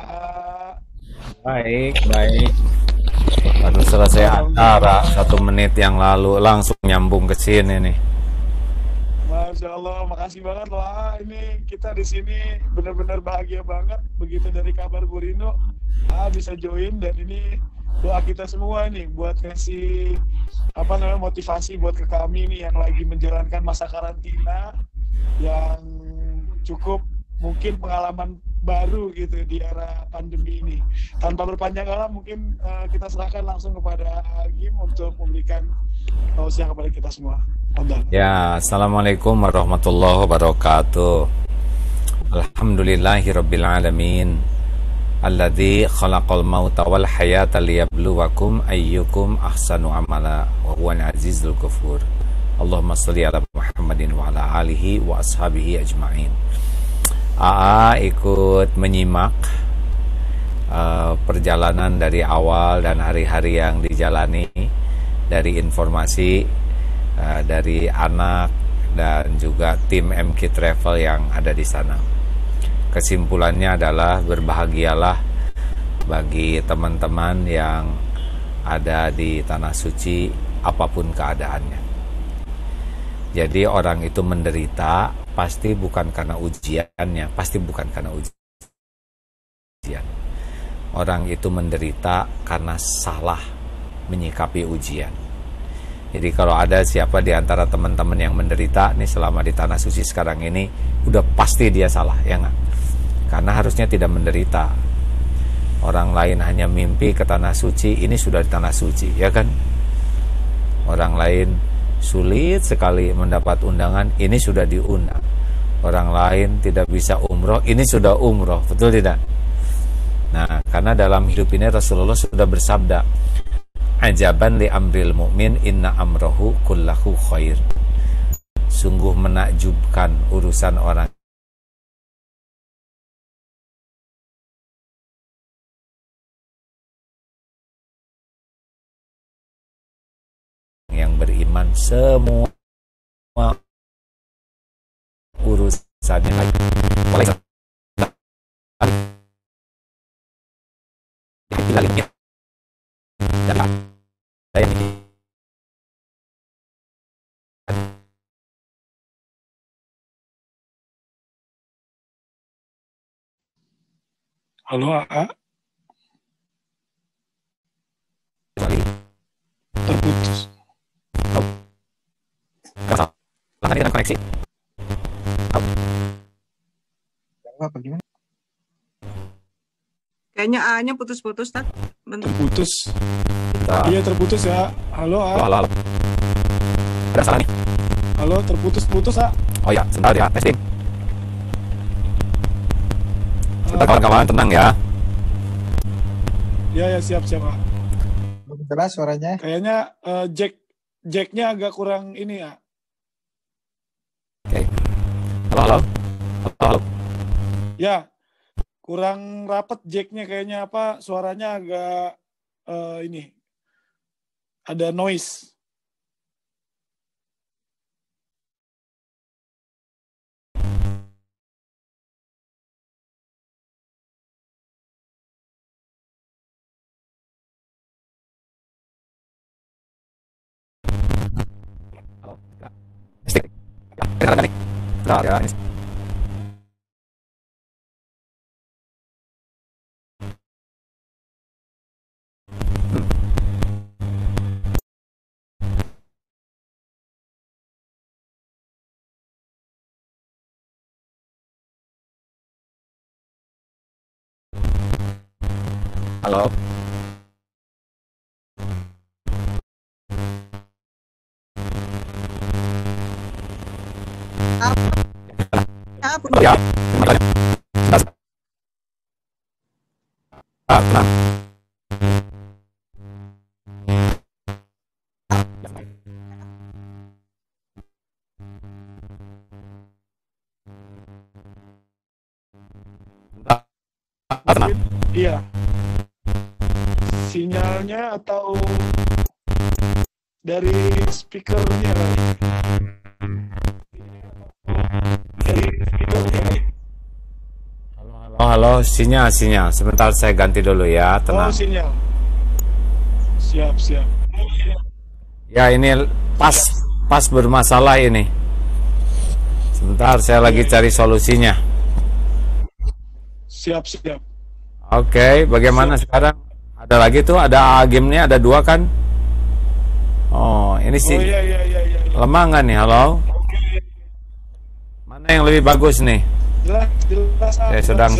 Baik. Baru selesai acara 1 menit yang lalu, langsung nyambung ke sini nih. Masya Allah, makasih banget loh. Ini kita di sini benar-benar bahagia banget. Begitu dari kabar Bu Rino, bisa join, dan ini doa kita semua nih buat ngasih motivasi buat ke kami nih yang lagi menjalankan masa karantina yang cukup mungkin pengalaman baru gitu di era pandemi ini. Tanpa berpanjang kala mungkin kita serahkan langsung kepada Agim untuk memberikan tausiah kepada kita semua. Ya, Assalamualaikum warahmatullahi wabarakatuh. Alhamdulillahirabbil alamin. Alladzi khalaqal mauta wal hayata liyabluwakum ayyukum ahsanu amala wa huwal azizul ghafur. Allahumma shalli ala Muhammadin wa ala alihi wa ashabihi ajmain. Ikut menyimak perjalanan dari awal dan hari-hari yang dijalani, dari informasi dari anak dan juga tim MK Travel yang ada di sana. Kesimpulannya adalah berbahagialah bagi teman-teman yang ada di Tanah Suci apapun keadaannya. Jadi orang itu menderita pasti bukan karena ujiannya, pasti bukan karena ujian. Orang itu menderita karena salah menyikapi ujian. Jadi kalau ada siapa di antara teman-teman yang menderita nih selama di Tanah Suci sekarang ini, udah pasti dia salah, ya nggak? Karena harusnya tidak menderita. Orang lain hanya mimpi ke Tanah Suci, ini sudah di Tanah Suci, ya kan? Orang lain sulit sekali mendapat undangan, ini sudah diundang. Orang lain tidak bisa umroh, ini sudah umroh, betul tidak? Nah, karena dalam hidup ini Rasulullah sudah bersabda, ajaban li amril mu'min inna amrohu kullahu khair. Sungguh menakjubkan urusan orang yang beriman, semua urusannya Halo, AA. Terputus. Masalah dengan koneksi. Apa gimana? Kayaknya A-nya putus-putus, Tat. Bentar. Terputus. Iya, terputus ya. Halo, A. Halo. Ada salah nih. Halo, terputus-putus, A. Oh ya, sebentar ya, testing. Sebentar kawan-kawan, tenang ya. Ya, siap-siap, A. Belum jelas suaranya. Kayaknya jack-nya agak kurang ini, A. Oke. Halo. Ya, kurang rapat jack-nya kayaknya apa, suaranya agak ini. Ada noise. Halo. Apa? Ya. Tenang. Tenang. Iya. Sinyalnya atau dari speakernya kali? Dari speakernya kali? Halo, sinyal. Sebentar saya ganti dulu ya, tenang. Oh, sinyal. Siap. Ya, ini pas bermasalah ini. Sebentar saya lagi cari solusinya. Siap. Oke, bagaimana sekarang? Ada lagi tuh, ada game-nya, ada 2 kan? Oh, ini sih. Oh, iya. Lemah nggak nih, halo? Mana yang lebih bagus nih? Jelas. Saya sedang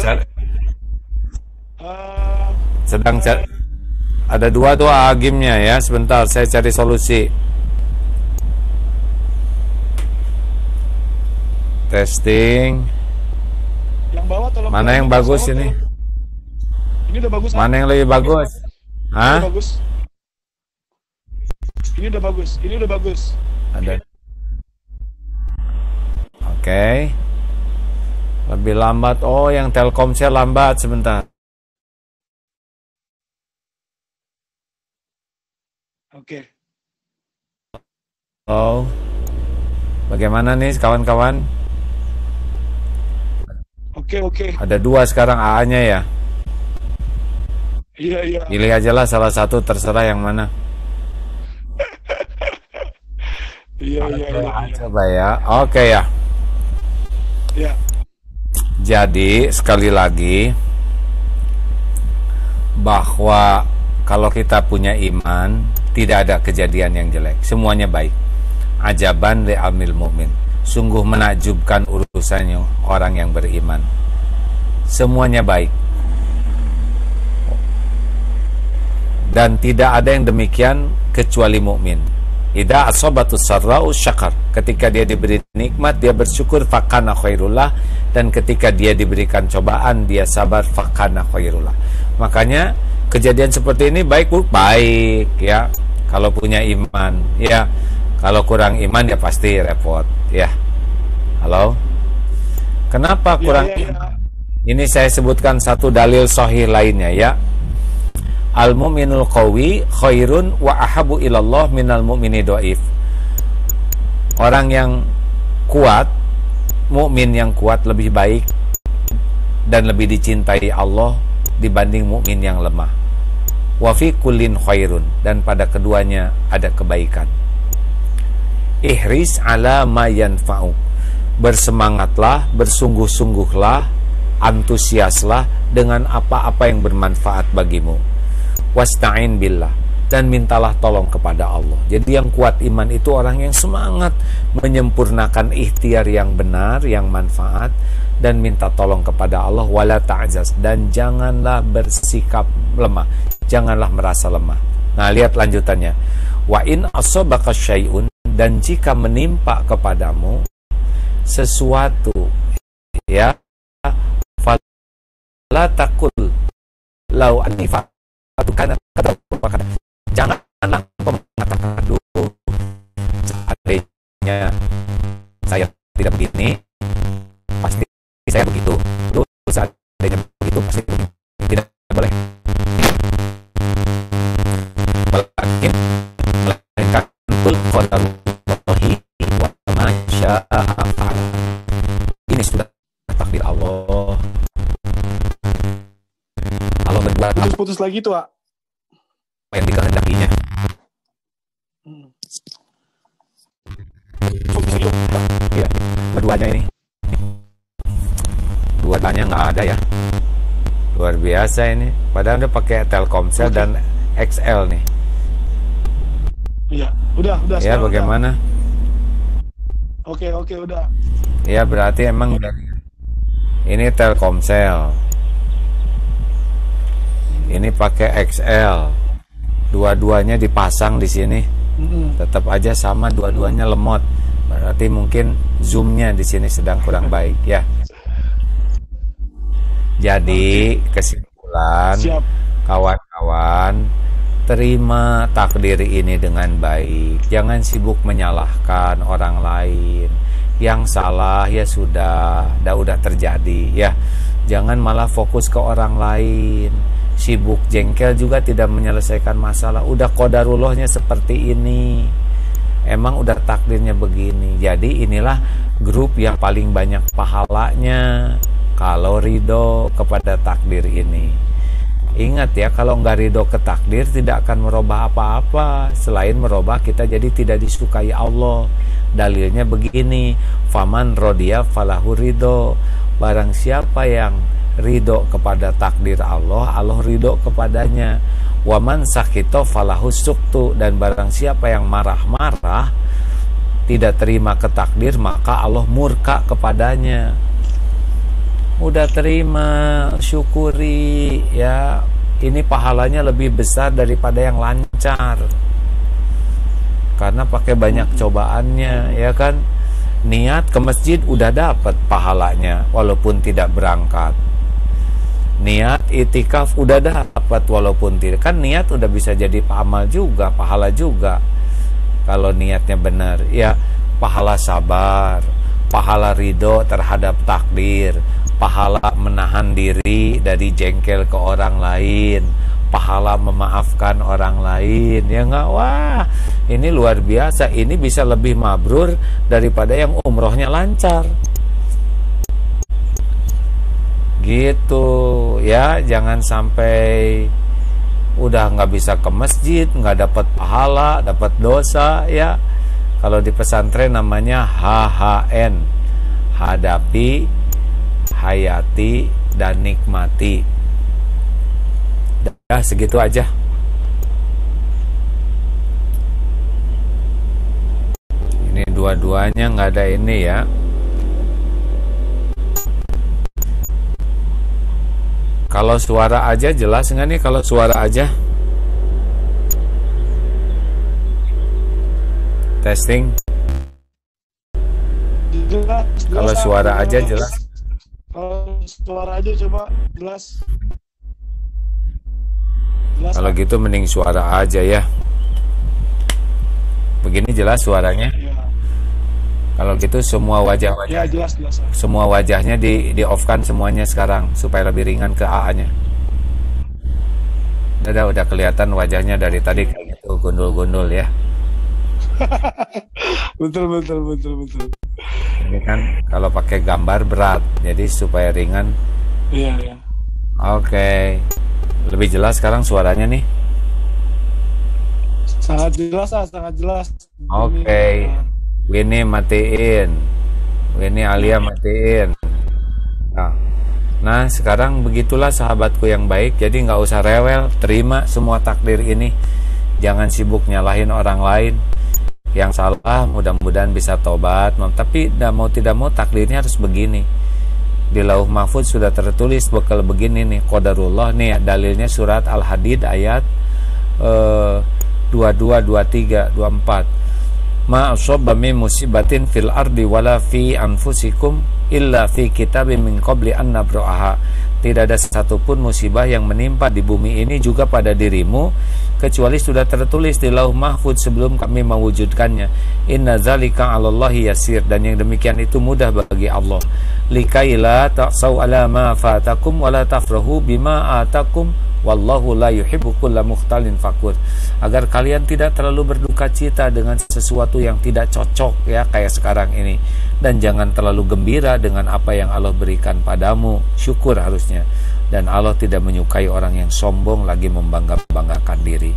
cari. Ada 2 tuh game-nya ya. Sebentar, saya cari solusi. Testing. Yang bawah tolong. Mana yang bagus ini? Ini udah bagus. Mana yang lebih bagus? Hah? Ini udah bagus. Ada. Oke. Lebih lambat. Oh, yang Telkomsel lambat sebentar. Oke. Oh. Bagaimana nih kawan-kawan? Oke. Ada 2 sekarang AA-nya ya. Iya. Pilih aja lah salah satu, terserah yang mana. Iya. Coba ya. Oke ya. Ya. Jadi sekali lagi bahwa kalau kita punya iman, tidak ada kejadian yang jelek, semuanya baik. Ajaban li amil mu'min. Sungguh menakjubkan urusannya orang yang beriman. Semuanya baik. Dan tidak ada yang demikian kecuali mukmin. Idza asabatus sarra'u syakar. Ketika dia diberi nikmat, dia bersyukur, fakana khairullah. Dan ketika dia diberikan cobaan, dia sabar, fakana khairullah. Makanya kejadian seperti ini baik ya. Kalau punya iman, ya. Kalau kurang iman ya pasti repot, ya. Halo. Kenapa kurang iman? Ini saya sebutkan satu dalil sahih lainnya ya. Al-mu'minul qawi khairun wa ahabu ilallah minal mu'mini dhaif. Orang yang kuat, mukmin yang kuat lebih baik dan lebih dicintai Allah dibanding mukmin yang lemah. Wa fi kullin khairun, dan pada keduanya ada kebaikan. Ihris ala ma yanfa'u. Bersemangatlah, bersungguh-sungguhlah antusiaslah dengan apa-apa yang bermanfaat bagimu. Wasta'in billah, dan mintalah tolong kepada Allah. Jadi yang kuat iman itu orang yang semangat menyempurnakan ikhtiar yang benar, yang manfaat, dan minta tolong kepada Allah. Wala ta'jaz, dan janganlah bersikap lemah, janganlah merasa lemah. Nah, lihat lanjutannya. Wa in asobaka syai'un, dan jika menimpa kepadamu sesuatu, ya, fala takul lau anni fa'atu kana kata, janganlah mengatakan, aduh, seandainya saya tidak begini, pasti saya begitu. Aduh, seandainya begitu, pasti begitu. Tidak boleh. Melainkan kul qadarullahi wa ma syaa fa'al. Ini sudah takdir Allah. Allah berbuat putus lagi tuh, Pak. Apa yang dikehendakinya. Ya, berduanya ini. Dua-duanya nggak ada ya. Luar biasa ini. Padahal udah pakai Telkomsel dan XL nih. Iya, udah. Ya, bagaimana? Oke, udah. Ya, berarti emang ini Telkomsel. Ini pakai XL. Dua-duanya dipasang di sini. Tetap aja sama, dua-duanya lemot. Berarti mungkin zoomnya di sini sedang kurang baik ya. Jadi kesimpulan, kawan-kawan, terima takdir ini dengan baik. Jangan sibuk menyalahkan orang lain. Yang salah ya sudah terjadi ya. Jangan malah fokus ke orang lain. Sibuk jengkel juga tidak menyelesaikan masalah. Udah qadarullahnya seperti ini, emang udah takdirnya begini. Jadi inilah grup yang paling banyak pahalanya kalau ridho kepada takdir ini. Ingat ya, kalau nggak ridho ke takdir tidak akan merubah apa-apa. Selain merubah kita jadi tidak disukai Allah. Dalilnya begini, faman rodiya falahu ridho. Barang siapa yang ridho kepada takdir Allah, Allah ridho kepadanya. Waman sakito falahu suktu, dan barang siapa yang marah-marah tidak terima ke takdir, maka Allah murka kepadanya. Udah terima, syukuri ya. Ini pahalanya lebih besar daripada yang lancar, karena pakai banyak cobaannya ya kan. Niat ke masjid udah dapat pahalanya walaupun tidak berangkat. Niat itikaf udah dapat walaupun tidak, kan niat udah bisa jadi amal juga, pahala juga kalau niatnya benar ya. Pahala sabar, pahala ridho terhadap takdir, pahala menahan diri dari jengkel ke orang lain, pahala memaafkan orang lain ya nggak. Wah, ini luar biasa. Ini bisa lebih mabrur daripada yang umrohnya lancar gitu ya. Jangan sampai udah nggak bisa ke masjid, nggak dapat pahala, dapat dosa ya. Kalau di pesantren namanya HHN, hadapi, hayati, dan nikmati. Dah segitu aja. Ini dua-duanya nggak ada ini ya. Kalau suara aja jelas nggak nih? Kalau suara aja testing. Jelas, kalau suara aja jelas. Kalau suara aja coba jelas. Kalau gitu mending suara aja ya. Begini jelas suaranya. Ya. Kalau gitu semua wajah-wajah. Ya, jelas. Semua wajahnya di off-kan semuanya sekarang supaya lebih ringan ke AA-nya. Udah kelihatan wajahnya dari tadi kayak gitu, gundul-gundul ya. Betul. Ini kan kalau pakai gambar berat, jadi supaya ringan. Iya. Oke. Lebih jelas sekarang suaranya nih. Sangat jelas. Oke. Winnie matiin. Winnie Alia matiin. Nah sekarang begitulah sahabatku yang baik, jadi nggak usah rewel, terima semua takdir ini. Jangan sibuk nyalahin orang lain. Yang salah mudah-mudahan bisa tobat, tapi mau tidak mau takdirnya harus begini. Di Lauh Mahfuz sudah tertulis bakal begini nih, qadarullah nih dalilnya surat Al-Hadid ayat 22, 23, 24. Ma asaba min musibatin fil ardi wala fi anfusikum illa fi kitabim min qabli an nabra'aha. Tidak ada satupun musibah yang menimpa di bumi ini juga pada dirimu kecuali sudah tertulis di Lauh Mahfuz sebelum kami mewujudkannya. Inna dzalika 'alallahi yasir, dan yang demikian itu mudah bagi Allah. Likaila ta'sau 'ala ma fatakum wa la tafrahu bima atakum wallahu la yuhibbu kulla mukhtalin fakur. Agar kalian tidak terlalu berduka cita dengan sesuatu yang tidak cocok ya kayak sekarang ini, dan jangan terlalu gembira dengan apa yang Allah berikan padamu. Syukur harusnya. Dan Allah tidak menyukai orang yang sombong lagi membangga-banggakan diri.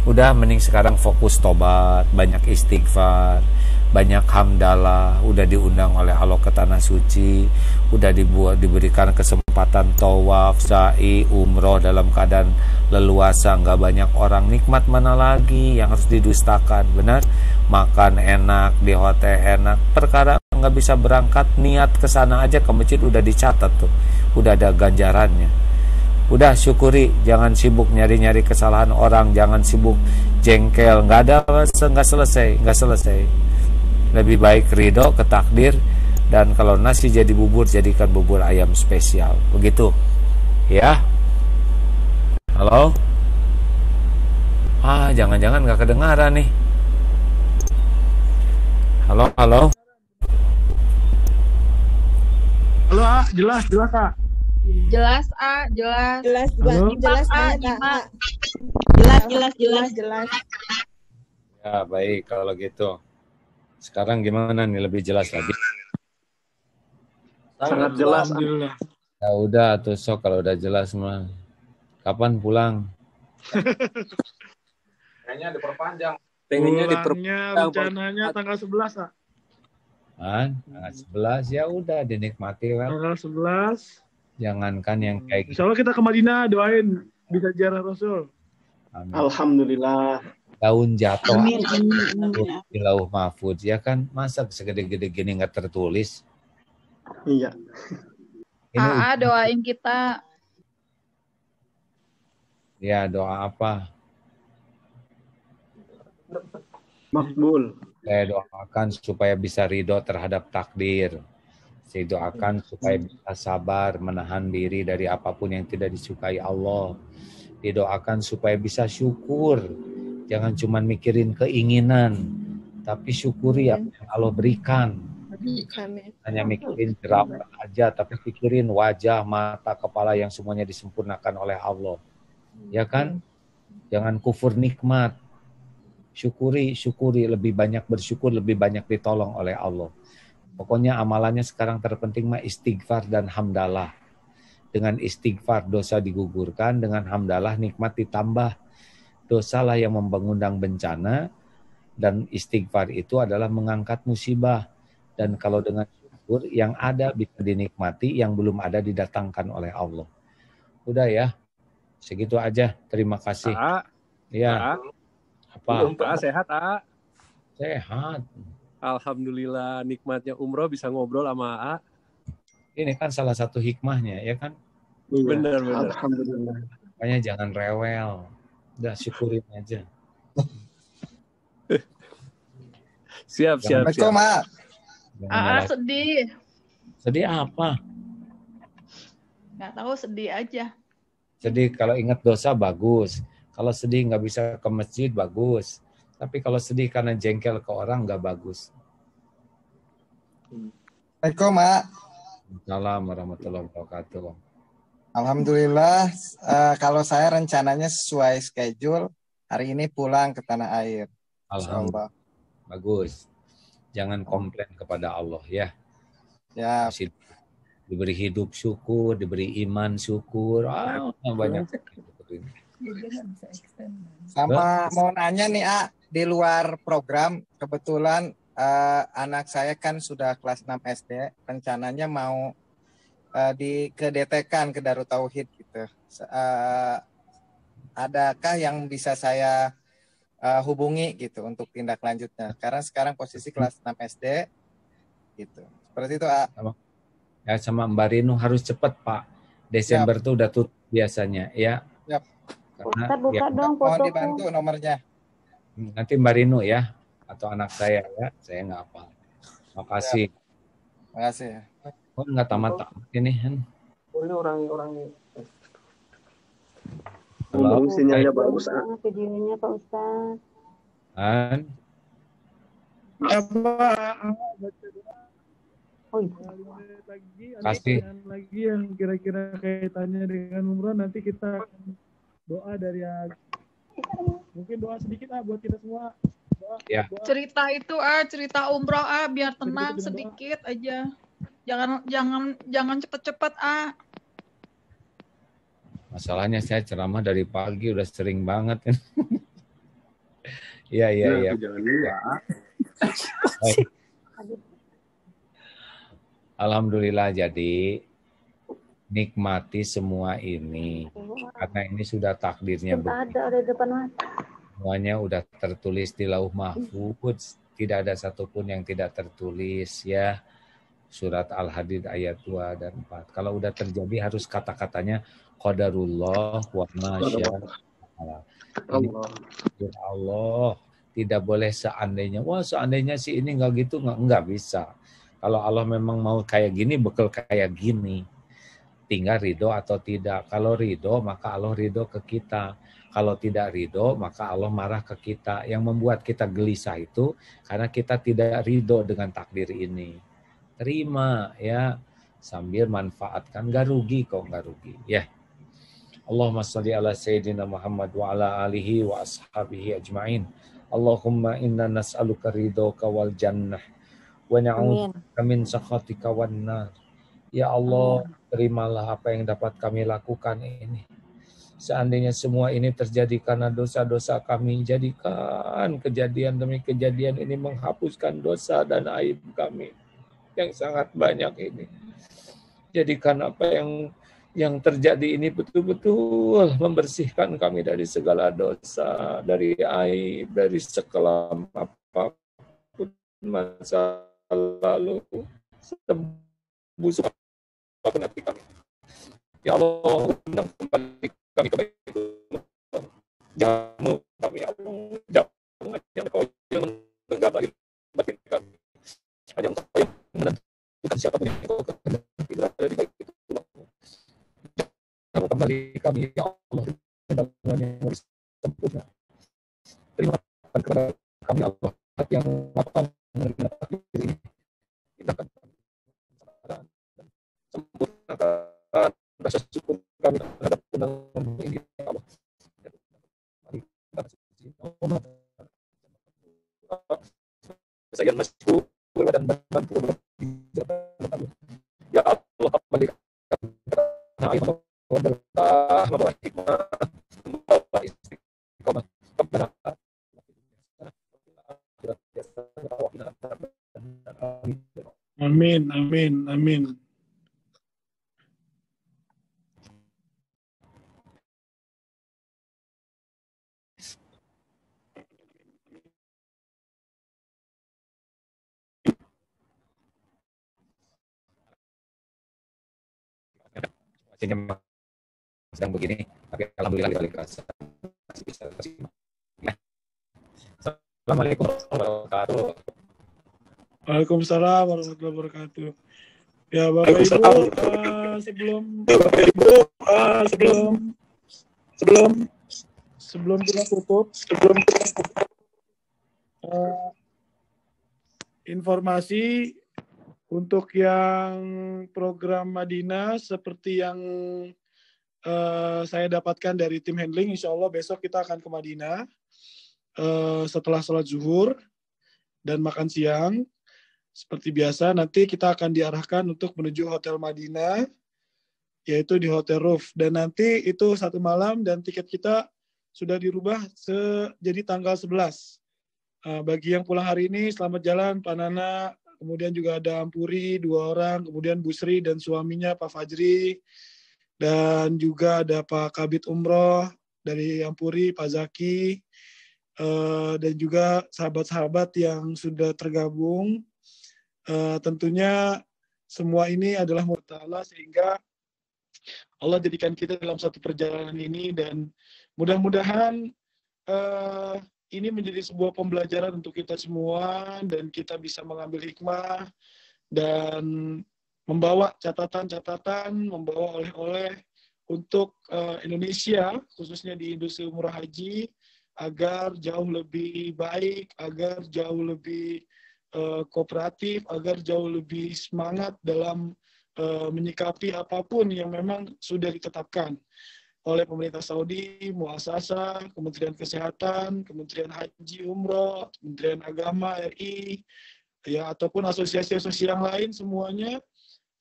Udah mending sekarang fokus tobat, banyak istighfar, banyak hamdalah, udah diundang oleh Allah ke tanah suci, udah diberikan kesempatan tawaf, sa'i, umroh dalam keadaan leluasa, nggak banyak orang. Nikmat mana lagi yang harus didustakan? Benar, makan enak, di hotel enak, perkara nggak bisa berangkat, niat ke sana aja ke masjid udah dicatat tuh, udah ada ganjarannya. Udah syukuri, jangan sibuk nyari-nyari kesalahan orang, jangan sibuk jengkel, nggak selesai. Lebih baik ridho ke takdir, dan kalau nasi jadi bubur, jadikan bubur ayam spesial. Begitu ya. Halo? Jangan-jangan nggak kedengaran nih. Halo? Halo, jelas Kak. Jelas Ya baik kalau gitu. Sekarang gimana nih, lebih jelas lagi? Sangat jelas. Ya udah tuh sok, kalau udah jelas mah. Kapan pulang? Kayaknya diperpanjang. Pengennya diperpanjang. Rencananya tanggal 11, Kak. Tanggal 11 ya udah dinikmati lah. Tanggal 11. Jangankan yang kayak gitu. Insya Allah kita ke Madinah, doain bisa ziarah Rasul. Amin. Alhamdulillah. Daun jatuh Amin. di Lauh Mahfuz ya kan, masa segede-gede gini nggak tertulis? Iya. Doain kita. Ya doa apa? Makbul. Saya doakan supaya bisa ridho terhadap takdir. Saya doakan supaya bisa sabar menahan diri dari apapun yang tidak disukai Allah. Didoakan supaya bisa syukur. Jangan cuma mikirin keinginan, tapi syukuri apa yang Allah berikan. Hanya mikirin jerawat aja, tapi pikirin wajah, mata, kepala yang semuanya disempurnakan oleh Allah. Ya kan? Jangan kufur nikmat. Syukuri, lebih banyak bersyukur, lebih banyak ditolong oleh Allah. Pokoknya amalannya sekarang terpenting mah istighfar dan hamdalah. Dengan istighfar dosa digugurkan, dengan hamdalah nikmat ditambah. Dosalah yang mengundang bencana, dan istighfar itu adalah mengangkat musibah. Dan kalau dengan syukur, yang ada bisa dinikmati, yang belum ada didatangkan oleh Allah. Udah ya, segitu aja. Terima kasih. Ya. Apa? Sehat, A? Sehat. Alhamdulillah, nikmatnya umroh bisa ngobrol sama A. Ini kan salah satu hikmahnya, ya kan? Benar. Alhamdulillah. Makanya jangan rewel. Udah syukurin aja. Siap. Sedih. Sedih apa? Nggak tahu, sedih aja. Sedih kalau ingat dosa bagus. Kalau sedih nggak bisa ke masjid bagus. Tapi kalau sedih karena jengkel ke orang nggak bagus. Assalamualaikum, Mak. Assalamualaikum warahmatullahi wabarakatuh. Alhamdulillah, kalau saya rencananya sesuai schedule, hari ini pulang ke tanah air. Alhamdulillah. Bagus. Jangan komplain kepada Allah ya. Ya. Masih diberi hidup syukur, diberi iman syukur. Banyak. Sama mau nanya nih, di luar program, kebetulan anak saya kan sudah kelas 6 SD, rencananya mau kedetekan ke Darut Tauhid gitu. Adakah yang bisa saya hubungi gitu untuk tindak lanjutnya? Karena sekarang posisi kelas 6 SD gitu. Seperti itu, Ya, sama Mbak Rinu harus cepat, Pak. Desember tuh udah tutup biasanya, ya. Yap. Ustaz buka dong Mohon fotoku. dibantu nomornya. Nanti Mbak Rinu ya, atau anak saya ya, saya nggak hafal. Makasih. Makasih ya. Oh, nggak tamat ini. Ini orang-orang Halo. sinyalnya bagus. Videonya Pak Ustaz. Oh, lagi yang kira-kira kaitannya dengan umroh, nanti kita doa dari mungkin doa sedikit buat kita semua. Ya. Cerita itu cerita umroh biar tenang sedikit aja. Jangan cepet-cepet Masalahnya saya ceramah dari pagi udah sering banget kan. Iya. Jangan lupa. Alhamdulillah, jadi nikmati semua ini karena ini sudah takdirnya. Ada di depan mata. Semuanya udah tertulis di Lauh Mahfuz, tidak ada satupun yang tidak tertulis ya. Surat Al-Hadid ayat 2 dan 4. Kalau udah terjadi harus kata-katanya qadarullah wa ma syaa Allah. Tidak boleh seandainya. Wah, seandainya sih ini enggak gitu, enggak bisa. Kalau Allah memang mau kayak gini, bekal kayak gini. Tinggal ridho atau tidak. Kalau ridho, maka Allah ridho ke kita. Kalau tidak ridho, maka Allah marah ke kita. Yang membuat kita gelisah itu karena kita tidak ridho dengan takdir ini. Terima ya, sambil manfaatkan. Gak rugi kok, gak rugi. Ya. Allahumma sholli ala Sayyidina Muhammad wa ala alihi wa ashabihi ajma'in. Allahumma inna nas'aluka ridhoka wal jannah. Wa na'udzubika min sakhatika wan nar. Ya Allah, terimalah apa yang dapat kami lakukan ini. Seandainya semua ini terjadi karena dosa-dosa kami, jadikan kejadian demi kejadian ini menghapuskan dosa dan aib kami yang sangat banyak ini. Jadikan apa yang terjadi ini betul-betul membersihkan kami dari segala dosa, dari aib, dari sekelam apapun masa lalu, tembus hati kami. Ya Allah, undang kembali kami ke baik. Jamu kami, ya Allah. Jangan yang kau yang menggabari batin kami. Hanya engkau yang menentukan siapa yang kau kehendaki berada di baik itu. Jamu kembali kami, ya Allah. Dengan yang sempurna. Terima kasih kepada kami, Allah. Hati yang lapang menerima takdir ini. Indahkan dan sempurnakan rasa syukur kami terhadap undang-undang ini, ya Allah. Saya masih dan bantu ya Allah, kembalikan berkah, membawa hikmah, membawa istiqomah kepada Amin. Sedang begini, tapi alhamdulillah di balik rasa masih bisa terima. Assalamualaikum warahmatullahi wabarakatuh. Waalaikumsalam warahmatullahi wabarakatuh. Ya Bapak Ibu, sebelum kita tutup, informasi untuk yang program Madinah seperti yang saya dapatkan dari tim handling, insya Allah besok kita akan ke Madinah setelah sholat zuhur dan makan siang. Seperti biasa, nanti kita akan diarahkan untuk menuju Hotel Madinah, yaitu di Hotel Roof. Dan nanti itu 1 malam dan tiket kita sudah dirubah jadi tanggal 11. Bagi yang pulang hari ini, selamat jalan Pak Nana, kemudian juga ada Ampuri 2 orang, kemudian Bu Sri dan suaminya Pak Fajri, dan juga ada Pak Kabid Umroh dari Ampuri, Pak Zaki, dan juga sahabat-sahabat yang sudah tergabung. Tentunya semua ini adalah Allah, sehingga Allah jadikan kita dalam satu perjalanan ini, dan mudah-mudahan ini menjadi sebuah pembelajaran untuk kita semua, dan kita bisa mengambil hikmah dan membawa catatan-catatan, membawa oleh-oleh untuk Indonesia, khususnya di industri umroh haji, agar jauh lebih baik, agar jauh lebih kooperatif, agar jauh lebih semangat dalam menyikapi apapun yang memang sudah ditetapkan oleh pemerintah Saudi, Muasasah, Kementerian Kesehatan, Kementerian Haji Umroh, Kementerian Agama RI, ya, ataupun asosiasi-asosiasi yang lain, semuanya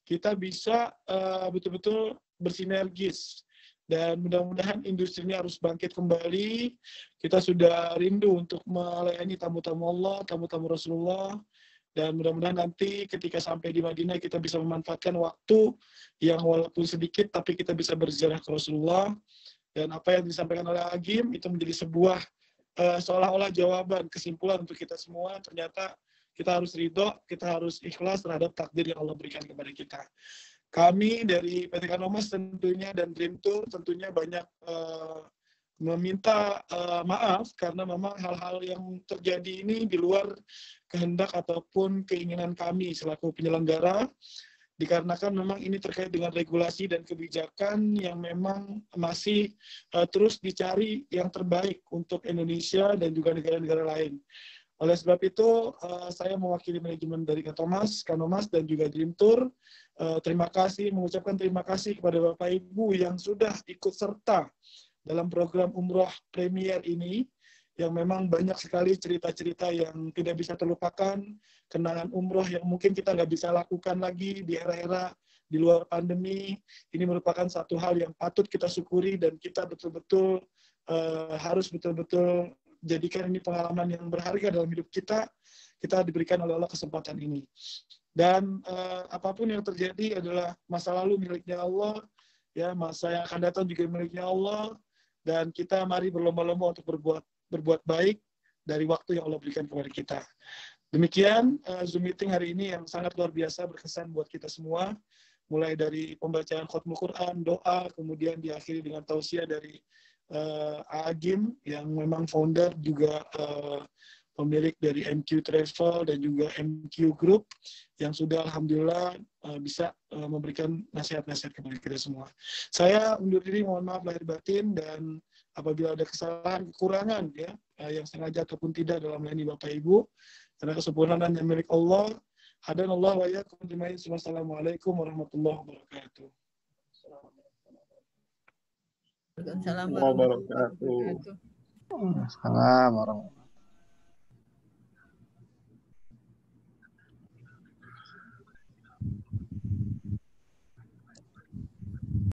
kita bisa betul-betul bersinergis. Dan mudah-mudahan industri ini harus bangkit kembali. Kita sudah rindu untuk melayani tamu-tamu Allah, tamu-tamu Rasulullah. Dan mudah-mudahan nanti ketika sampai di Madinah kita bisa memanfaatkan waktu yang walaupun sedikit, tapi kita bisa berziarah ke Rasulullah. Dan apa yang disampaikan oleh Agim itu menjadi sebuah seolah-olah jawaban, kesimpulan untuk kita semua. Ternyata kita harus ridho, kita harus ikhlas terhadap takdir yang Allah berikan kepada kita. Kami dari PT Kanomas tentunya dan Dream Tour tentunya banyak meminta maaf karena memang hal-hal yang terjadi ini di luar kehendak ataupun keinginan kami selaku penyelenggara, dikarenakan memang ini terkait dengan regulasi dan kebijakan yang memang masih terus dicari yang terbaik untuk Indonesia dan juga negara-negara lain. Oleh sebab itu, saya mewakili manajemen dari Kanomas dan juga Dream Tour, mengucapkan terima kasih kepada Bapak Ibu yang sudah ikut serta dalam program Umroh Premier ini, yang memang banyak sekali cerita-cerita yang tidak bisa terlupakan, kenangan umroh yang mungkin kita nggak bisa lakukan lagi di era-era di luar pandemi. Ini merupakan satu hal yang patut kita syukuri, dan kita betul-betul harus betul-betul jadikan ini pengalaman yang berharga dalam hidup kita. Kita diberikan oleh Allah kesempatan ini. Dan apapun yang terjadi adalah masa lalu miliknya Allah, ya, masa yang akan datang juga miliknya Allah, dan kita mari berlomba-lomba untuk berbuat baik dari waktu yang Allah berikan kepada kita. Demikian Zoom meeting hari ini yang sangat luar biasa, berkesan buat kita semua, mulai dari pembacaan Khatmul Quran, doa, kemudian diakhiri dengan tausiah dari Agim yang memang founder juga pemilik dari MQ Travel dan juga MQ Group yang sudah alhamdulillah bisa memberikan nasihat-nasihat kepada kita semua. Saya undur diri, mohon maaf lahir batin, dan apabila ada kesalahan, kekurangan ya yang sengaja ataupun tidak dalam melayani Bapak Ibu, karena kesempurnaan yang milik Allah. Hadanallah wa iyyakum ajma'in. Wassalamualaikum warahmatullahi wabarakatuh. Waalaikumsalam warahmatullahi wabarakatuh. warahmatullahi wabarakatuh. Salam warahmatullahi